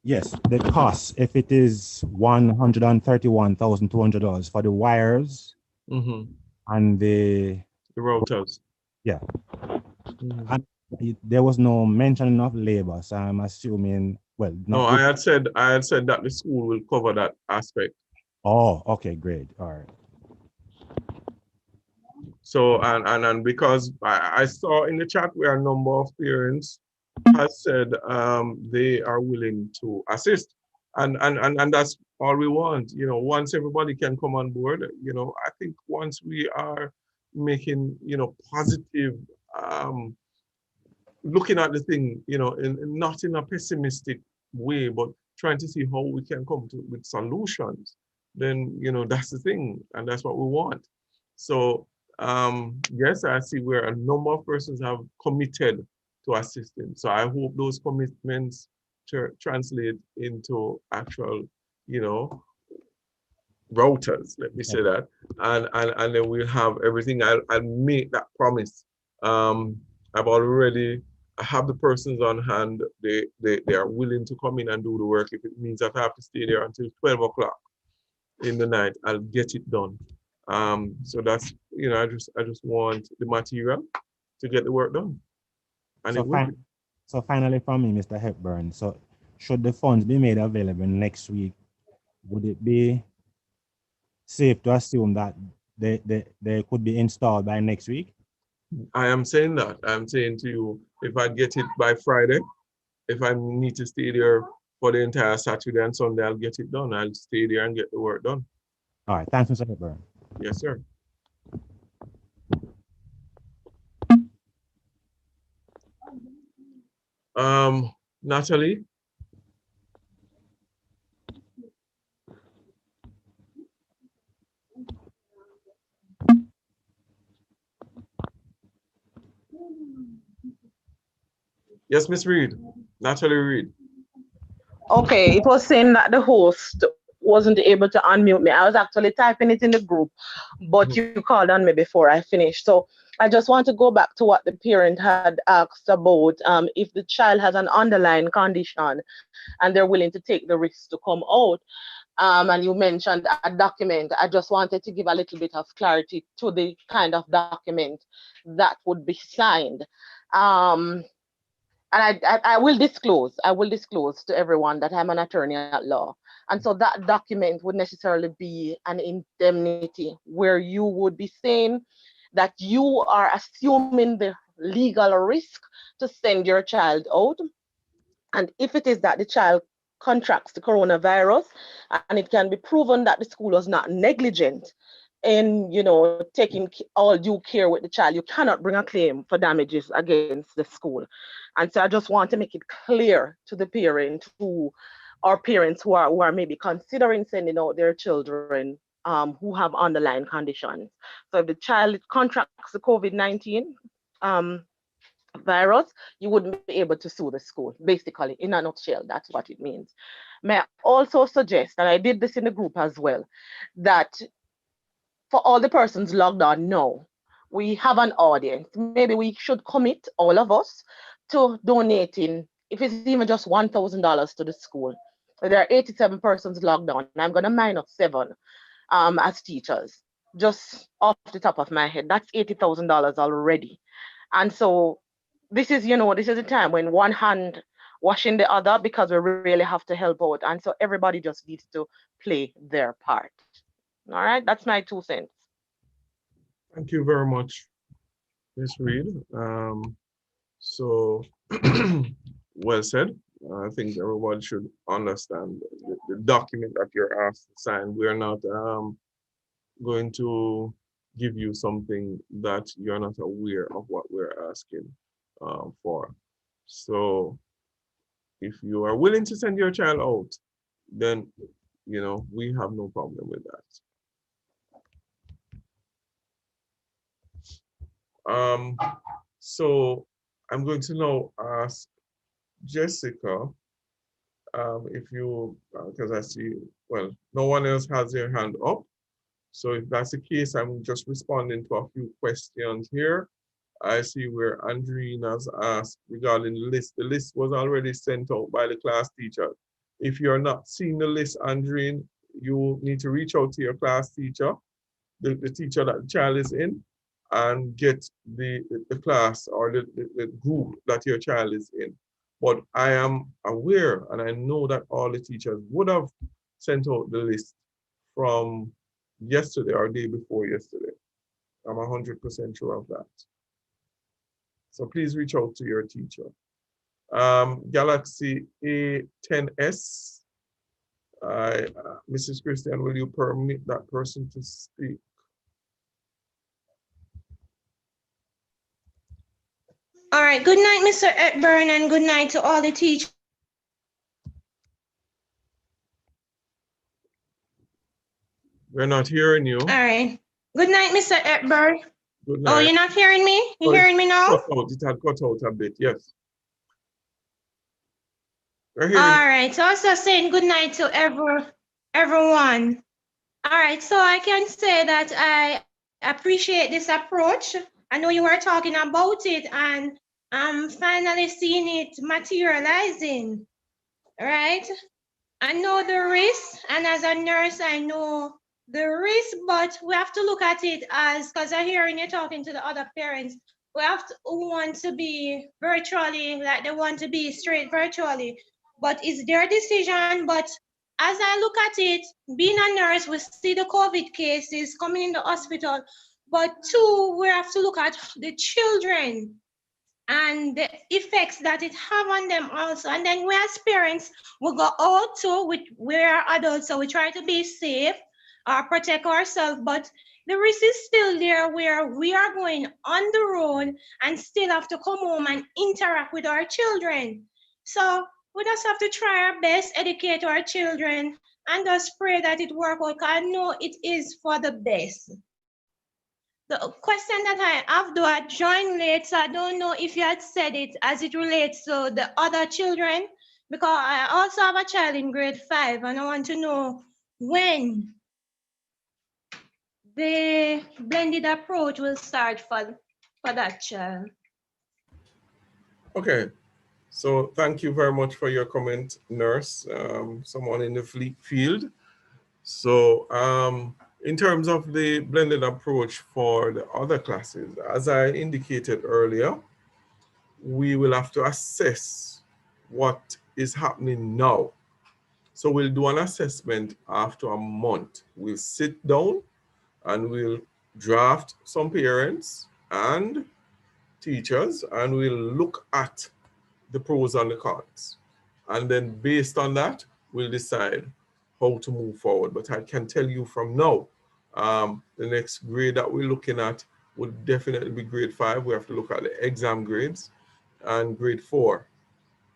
yes, the cost, if it is $131,200 for the wires and the rotors. Yeah. And there was no mention of labor, so I'm assuming, well, no, I had said that the school will cover that aspect. Oh, okay, great. All right. So, and because I saw in the chat where a number of parents has said they are willing to assist, and that's all we want. You know, once everybody can come on board, you know, I think once we are making, you know, positive, looking at the thing, you know, not in a pessimistic way, but trying to see how we can come to with solutions, then, you know, that's the thing, and that's what we want. So yes, I see where a number of persons have committed to assisting. So I hope those commitments translate into actual, you know, routers, let me say that, and then we'll have everything. I'll make that promise. I've already, I have the persons on hand. They are willing to come in and do the work. If it means that I have to stay there until 12 o'clock in the night, I'll get it done. So that's, you know, I just want the material to get the work done. And so finally from me, Mr. Hepburn, so should the funds be made available next week, would it be safe to assume that they could be installed by next week? I am saying that. I'm saying to you, if I get it by Friday, if I need to stay there for the entire Saturday and Sunday, I'll get it done. I'll stay there and get the work done. All right, thanks, Mr. Hepburn. Yes, sir. Natalie? Yes, Miss Reed. Natalie Reed. Okay, it was saying that the host wasn't able to unmute me. I was actually typing it in the group, but you called on me before I finished. So I just want to go back to what the parent had asked about. If the child has an underlying condition and they're willing to take the risk to come out, and you mentioned a document, I just wanted to give a little bit of clarity to the kind of document that would be signed. Um, and I will disclose to everyone that I'm an attorney at law. And so that document would necessarily be an indemnity where you would be saying that you are assuming the legal risk to send your child out. And if it is that the child contracts the coronavirus and it can be proven that the school was not negligent in, taking all due care with the child, you cannot bring a claim for damages against the school. And so I just want to make it clear to the parent who, or parents who are maybe considering sending out their children who have underlying conditions. So if the child contracts the COVID-19 virus, you wouldn't be able to sue the school. Basically, in a nutshell, that's what it means. May I also suggest, and I did this in the group as well, that for all the persons logged on now, we have an audience. Maybe we should commit, all of us, to donating, if it's even just $1,000 to the school. So there are 87 persons logged on. I'm going to minus 7 as teachers, just off the top of my head. That's $80,000 already. And so this is a time when one hand washing the other, because we really have to help out. And so everybody just needs to play their part. All right, that's my 2 cents. Thank you very much, Ms. Reed. So well said. I think everyone should understand the document that you're asked to sign. We're not going to give you something that you're not aware of what we're asking for. So if you are willing to send your child out, then we have no problem with that. So I'm going to now ask Jessica, if you, because I see, well, no one else has their hand up. So if that's the case, I'm just responding to a few questions here. I see where Andreen has asked regarding the list. The list was already sent out by the class teacher. If you're not seeing the list, Andreen, you need to reach out to your class teacher, the teacher that the child is in, and get the class or the group that your child is in. But I am aware, and I know that all the teachers would have sent out the list from yesterday or day before yesterday. I'm 100% sure of that. So please reach out to your teacher. Galaxy A10S. Mrs. Christian, will you permit that person to speak? All right, good night, Mr. Hepburn, and good night to all the teachers. We're not hearing you. All right. Good night, Mr. Hepburn. Good night. Oh, you're not hearing me? You're hearing me now? It had cut out a bit, yes. All right, so I was just saying good night to everyone. All right, so I can say that I appreciate this approach. I know you were talking about it, and I'm finally seeing it materializing, right? I know the risk, and as a nurse, I know the risk, but we have to look at it as, because I'm hearing you talking to the other parents, we have to want to be virtually, like they want to be straight virtually, but it's their decision. But as I look at it, being a nurse, we see the COVID cases coming in the hospital, but two, we have to look at the children and the effects that it have on them also. And then we as parents, we go out too, we are adults, so we try to be safe or protect ourselves, but the risk is still there where we are going on the road and still have to come home and interact with our children. So we just have to try our best, educate our children, and just pray that it works out, because I know it is for the best. The question that I have, though, I joined late, so I don't know if you had said it as it relates to the other children, because I also have a child in grade 5, and I want to know when the blended approach will start for for that child. Okay, so thank you very much for your comment, nurse, someone in the field. So in terms of the blended approach for the other classes, as I indicated earlier, we will have to assess what is happening now. So we'll do an assessment after a month. We'll sit down and we'll draft some parents and teachers, and we'll look at the pros and the cons. And then based on that, we'll decide how to move forward. But I can tell you from now, the next grade that we're looking at would definitely be grade 5. We have to look at the exam grades, and grade 4.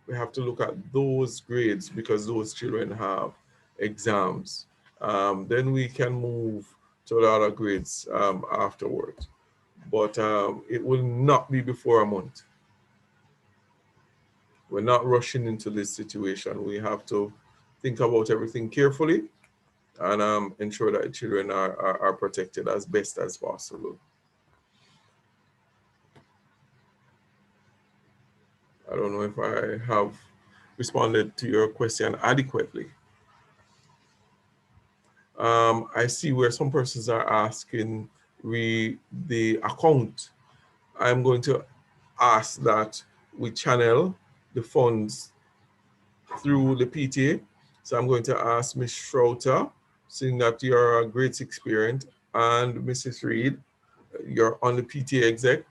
We have to look at those grades because those children have exams. Then we can move to the other grades afterwards. But it will not be before a month. We're not rushing into this situation. We have to think about everything carefully and ensure that children are protected as best as possible. I don't know if I have responded to your question adequately. I see where some persons are asking the account. I'm going to ask that we channel the funds through the PTA. So I'm going to ask Ms. Schroeter, seeing that you're a grade 6 parent, and Mrs. Reed, you're on the PTA exec.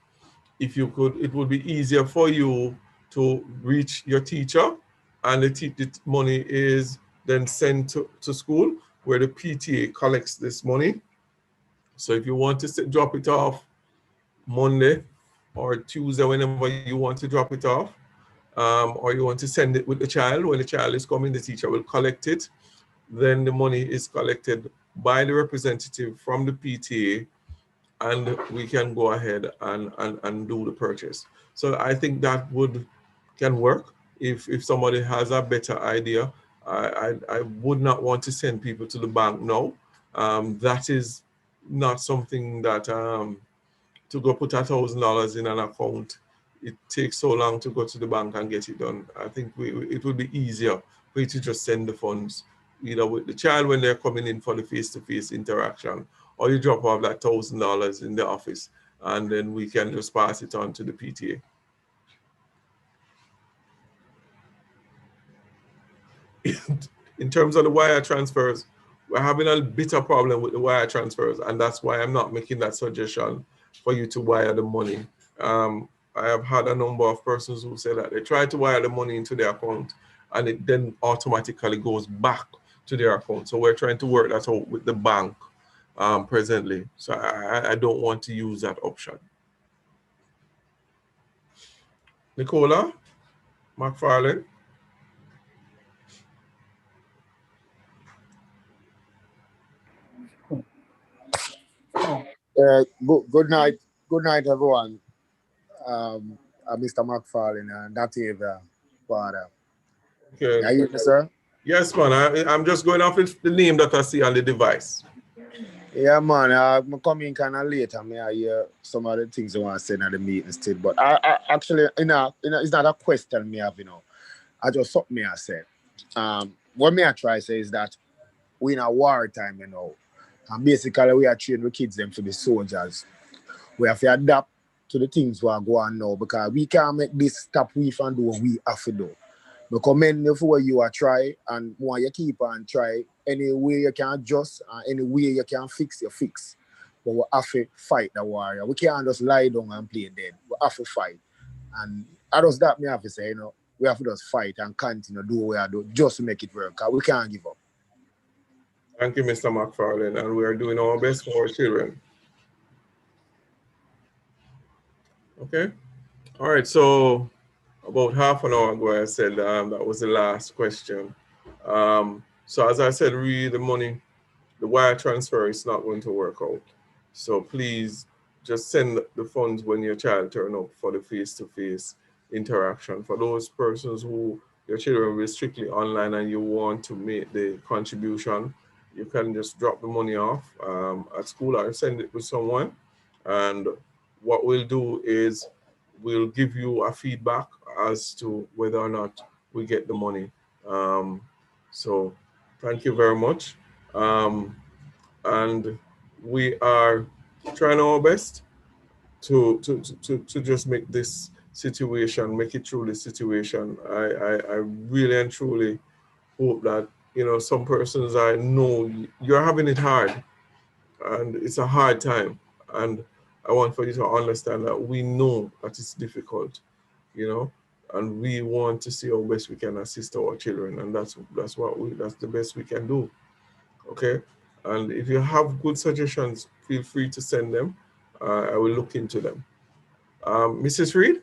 If you could, it would be easier for you to reach your teacher, and the money is then sent to school where the PTA collects this money. So if you want to drop it off Monday or Tuesday, whenever you want to drop it off, or you want to send it with the child, when the child is coming, the teacher will collect it. Then the money is collected by the representative from the PTA, and we can go ahead and do the purchase. So I think that can work. If somebody has a better idea, I would not want to send people to the bank now. That is not something that to go put $1,000 in an account. It takes so long to go to the bank and get it done. I think it would be easier for you to just send the funds either with the child when they're coming in for the face-to-face interaction, or you drop off that $1,000 in the office, and then we can just pass it on to the PTA. In terms of the wire transfers, we're having a bit of problem with the wire transfers, and that's why I'm not making that suggestion for you to wire the money. I have had a number of persons who say that they try to wire the money into their account and it then automatically goes back to their account. So we're trying to work that out with the bank presently. So I don't want to use that option. Nicola McFarlane. Good night, everyone. Mr. McFarlane and that is father. Okay. Are you, sir? Yes, man. I'm just going off the name that I see on the device. Yeah, man. I'm coming kind of late. I hear some of the things I want to say at the meeting still. But I actually, it's not a question me have, I just something me I said. What me I try to say is that we in a war time, and basically we are training the kids them to be soldiers. We have to adapt to the things we are going now because we can't make this stop we from do what we have to do. Because many of you are try and more you keep on try any way you can adjust and any way you can fix, you fix. But we have to fight the warrior. We can't just lie down and play dead. We have to fight. And I just that me have to say, we have to just fight and continue to do what we are doing just to make it work. Because we can't give up. Thank you, Mr. McFarlane, and we are doing our best for our children. Okay. All right. So about half an hour ago, I said that was the last question. So as I said, really the money, the wire transfer is not going to work out. So please just send the funds when your child turn up for the face-to-face interaction. For those persons who your children will strictly online and you want to make the contribution, you can just drop the money off at school or send it to someone, and what we'll do is we'll give you a feedback as to whether or not we get the money. So thank you very much. And we are trying our best to just make this situation, make it through this situation. I really and truly hope that, you know, some persons, I know you're having it hard and it's a hard time. And I want for you to understand that we know that it's difficult, you know, and we want to see how best we can assist our children. And that's the best we can do. Okay. And if you have good suggestions, feel free to send them. I will look into them. Mrs. Reed?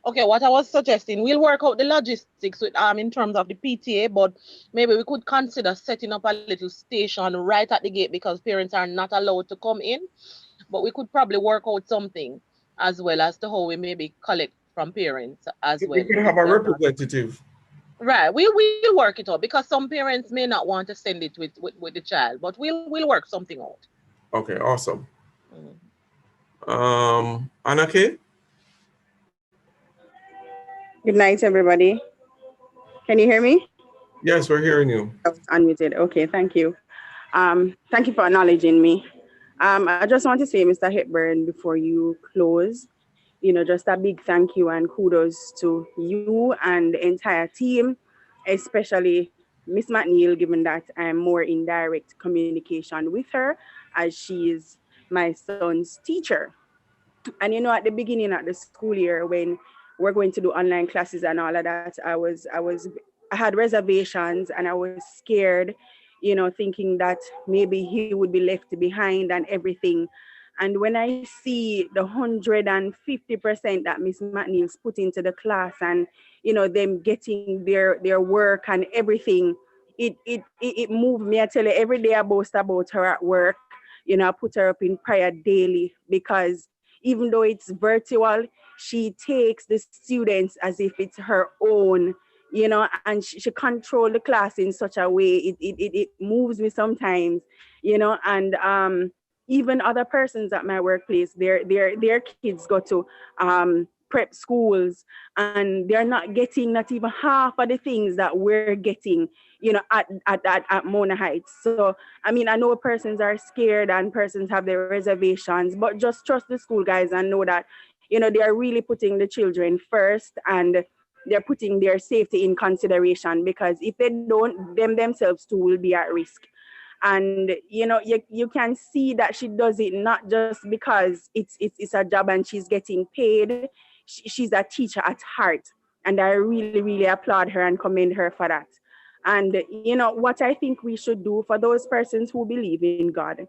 Okay, what I was suggesting, we'll work out the logistics with in terms of the PTA, but maybe we could consider setting up a little station right at the gate because parents are not allowed to come in. But we could probably work out something as well as to how we maybe collect from parents as well. We can have a representative. Right, we'll work it out because some parents may not want to send it with the child, but we'll work something out. Okay, awesome. Anake? Good night, everybody. Can you hear me? Yes, we're hearing you. I was unmuted. Okay, thank you. Thank you for acknowledging me. I just want to say, Mr. Hepburn, before you close, you know, just a big thank you and kudos to you and the entire team, especially Miss McNeil, given that I'm more in direct communication with her as she is my son's teacher. And you know, at the beginning of the school year, when we're going to do online classes and all of that, I had reservations and I was scared, you know, thinking that maybe he would be left behind and everything. And when I see the 150% that Miss McNeil's put into the class and, you know, them getting their work and everything, it moved me. I tell you, every day I boast about her at work. You know, I put her up in prayer daily because even though it's virtual, she takes the students as if it's her own, you know, and she controls the class in such a way, it moves me sometimes, you know, and even other persons at my workplace, their kids go to prep schools and they're not getting not even half of the things that we're getting, you know, at Mona Heights. So, I mean, I know persons are scared and persons have their reservations, but just trust the school guys and know that, you know, they are really putting the children first and they're putting their safety in consideration, because if they don't, them themselves too will be at risk. And you know, you can see that she does it not just because it's a job and she's getting paid. She's a teacher at heart, and I really applaud her and commend her for that. And you know what I think we should do for those persons who believe in God,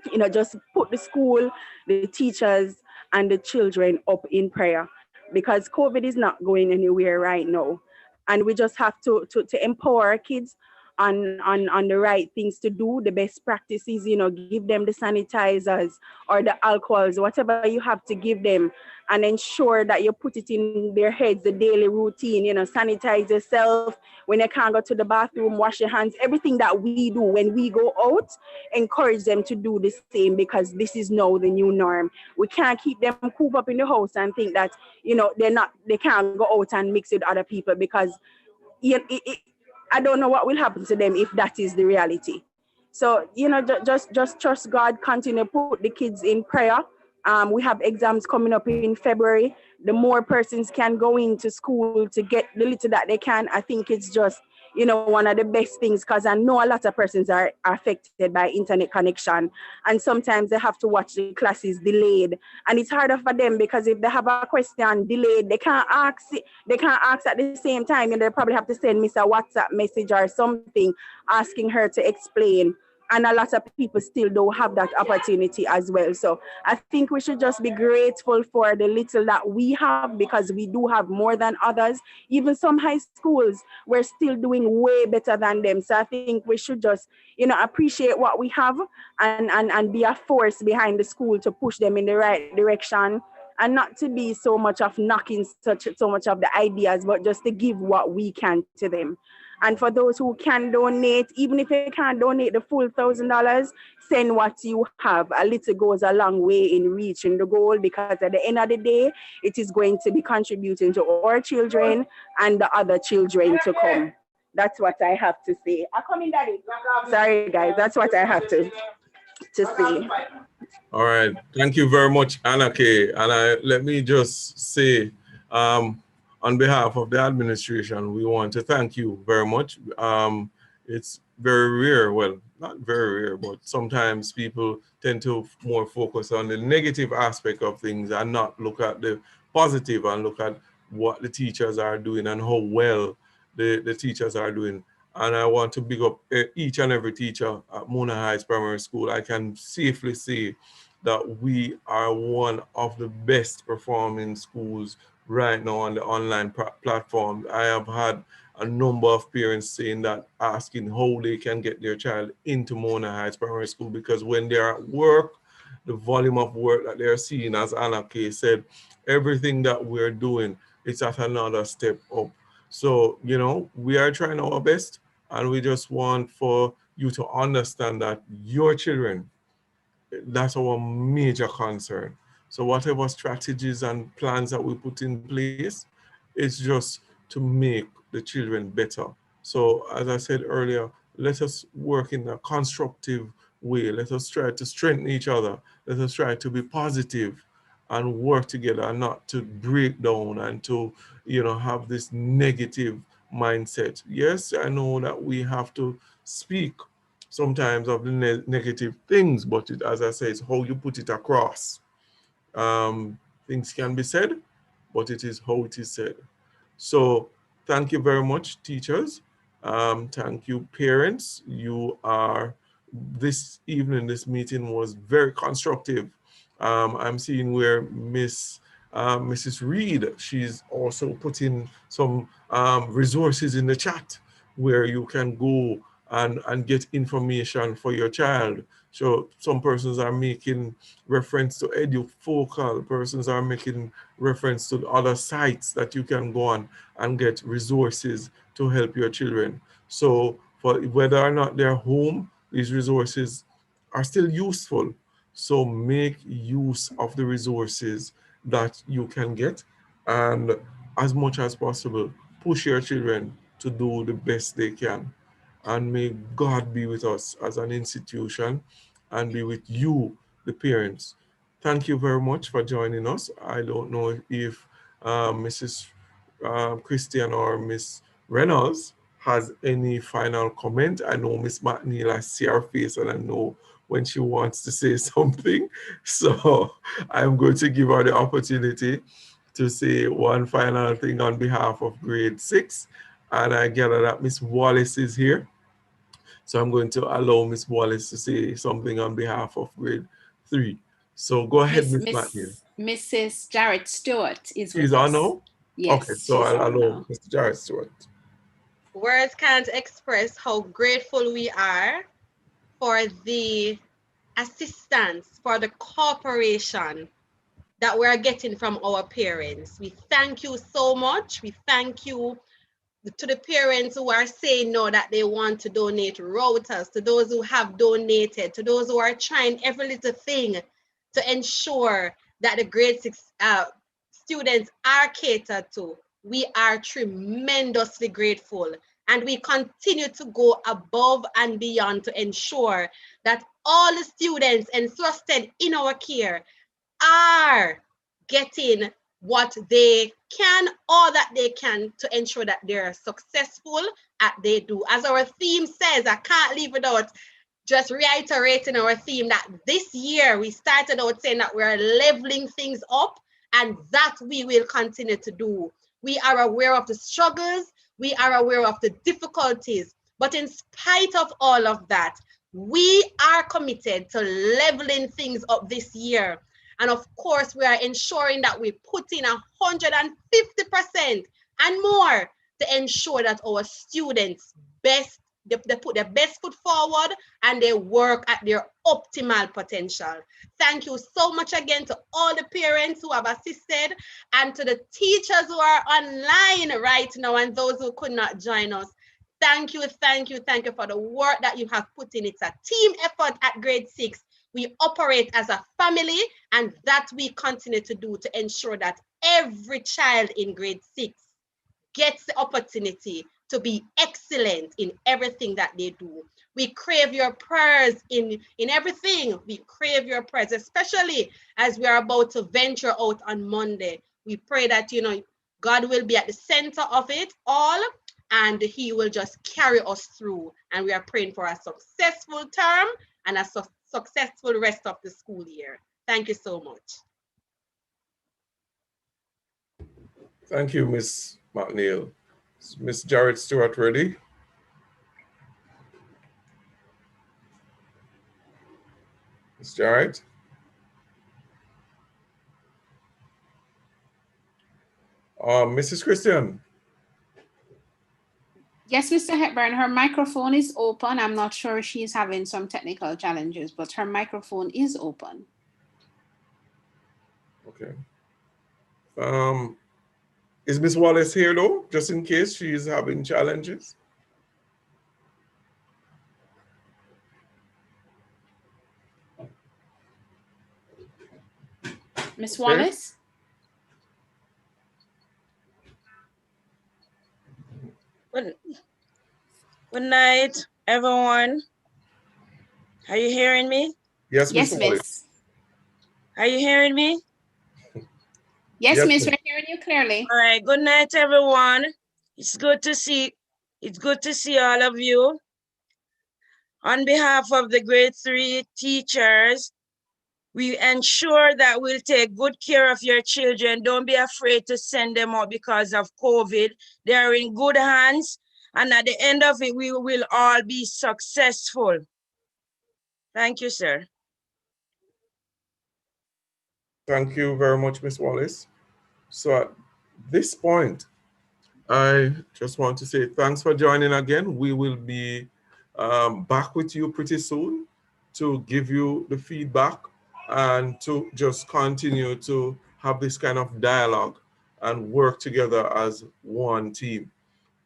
you know, just put the school, the teachers, and the children up in prayer, because COVID is not going anywhere right now. And we just have to empower our kids on the right things to do, the best practices, you know, give them the sanitizers or the alcohols, whatever you have to give them, and ensure that you put it in their heads, the daily routine, you know, sanitize yourself when you can't go to the bathroom, wash your hands, everything that we do when we go out, encourage them to do the same, because this is now the new norm. We can't keep them cooped up in the house and think that, you know, they can't go out and mix with other people, because I don't know what will happen to them if that is the reality. So, you know, just trust God, continue to put the kids in prayer. We have exams coming up in February. The more persons can go into school to get the little that they can, I think it's just, you know, one of the best things, because I know a lot of persons are affected by internet connection, and sometimes they have to watch the classes delayed, and it's harder for them because if they have a question delayed, they can't ask at the same time, and they probably have to send Miss a WhatsApp message or something asking her to explain. And a lot of people still don't have that opportunity as well. So I think we should just be grateful for the little that we have, because we do have more than others. Even some high schools, we're still doing way better than them. So I think we should just, you know, appreciate what we have and be a force behind the school to push them in the right direction, and not to be so much of knocking so much of the ideas, but just to give what we can to them. And for those who can donate, even if you can't donate the full $1,000, send what you have. A little goes a long way in reaching the goal, because at the end of the day, it is going to be contributing to our children and the other children to come. That's what I have to say. I come in, Daddy. Sorry, guys. That's what I have to say. All right. Thank you very much, Anna K. And let me just say, on behalf of the administration, we want to thank you very much. It's very rare, well, not very rare, but sometimes people tend to more focus on the negative aspect of things and not look at the positive and look at what the teachers are doing and how well the teachers are doing. And I want to big up each and every teacher at Mona Heights Primary School. I can safely say that we are one of the best performing schools right now on the online platform. I have had a number of parents saying that, asking how they can get their child into Mona Heights Primary School, because when they're at work, the volume of work that they're seeing, as Anna K said, everything that we're doing, it's at another step up. So, you know, we are trying our best, and we just want for you to understand that your children, that's our major concern. So whatever strategies and plans that we put in place, it's just to make the children better. So as I said earlier, let us work in a constructive way. Let us try to strengthen each other. Let us try to be positive and work together, and not to break down and to, you know, have this negative mindset. Yes, I know that we have to speak sometimes of the negative things, but as I say, it's how you put it across. Things can be said, but it is how it is said. So thank you very much, teachers. Thank you, parents. This evening, this meeting was very constructive. I'm seeing where Mrs. Reed, she's also putting some resources in the chat where you can go and get information for your child. So some persons are making reference to EduFocal, persons are making reference to other sites that you can go on and get resources to help your children. So for whether or not they're home, these resources are still useful. So make use of the resources that you can get, and as much as possible, push your children to do the best they can. And may God be with us as an institution and be with you, the parents. Thank you very much for joining us. I don't know if Mrs. Christian or Miss Reynolds has any final comment. I know Miss McNeil, I see her face and I know when she wants to say something. So I'm going to give her the opportunity to say one final thing on behalf of grade 6. And I gather that Miss Wallace is here. So I'm going to allow Miss Wallace to say something on behalf of grade 3. So go ahead, Miss McNeil. Mrs. Jarrett Stewart is with She's us. on now? Yes, okay, so I'll allow Mr. Jarrett Stewart. Words can't express how grateful we are for the assistance, for the cooperation that we're getting from our parents. We thank you so much. We thank you to the parents who are saying no, that they want to donate routers, to those who have donated, to those who are trying every little thing to ensure that the grade 6 students are catered to. We are tremendously grateful, and we continue to go above and beyond to ensure that all the students entrusted in our care are getting what they can, all that they can, to ensure that they're successful at they do. As our theme says, I can't leave without just reiterating our theme that this year we started out saying that we're leveling things up, and that we will continue to do. We are aware of the struggles, we are aware of the difficulties, but in spite of all of that, we are committed to leveling things up this year. And of course, we are ensuring that we put in 150% and more to ensure that our students they put their best foot forward and they work at their optimal potential. Thank you so much again to all the parents who have assisted, and to the teachers who are online right now and those who could not join us. Thank you for the work that you have put in. It's a team effort at grade 6. We operate as a family, and that we continue to do to ensure that every child in grade 6 gets the opportunity to be excellent in everything that they do. We crave your prayers in everything. We crave your prayers, especially as we are about to venture out on Monday. We pray that, God will be at the center of it all, and he will just carry us through. And we are praying for a successful term and a successful rest of the school year. Thank you so much. Thank you, Ms. McNeil. Is Ms. Jarrett Stewart ready? Ms. Jarrett? Mrs. Christian? Yes, Mr. Hepburn, her microphone is open. I'm not sure she's having some technical challenges, but her microphone is open. Okay. Is Ms. Wallace here though, just in case she's having challenges? Ms. Wallace? Good night, everyone. Are you hearing me? Yes, Ms. Wallace. Are you hearing me? Yes, Miss, we're hearing you clearly. All right, good night, everyone. It's good to see all of you. On behalf of the grade 3 teachers, we ensure that we'll take good care of your children. Don't be afraid to send them out because of COVID. They are in good hands. And at the end of it, we will all be successful. Thank you, sir. Thank you very much, Ms. Wallace. So at this point, I just want to say thanks for joining again. We will be back with you pretty soon to give you the feedback and to just continue to have this kind of dialogue and work together as one team.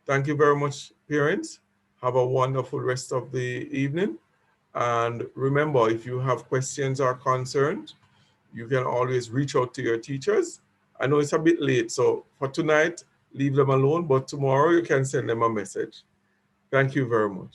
Thank you very much, parents. Have a wonderful rest of the evening. And remember, if you have questions or concerns, you can always reach out to your teachers. I know it's a bit late, so for tonight, leave them alone, but tomorrow you can send them a message. Thank you very much.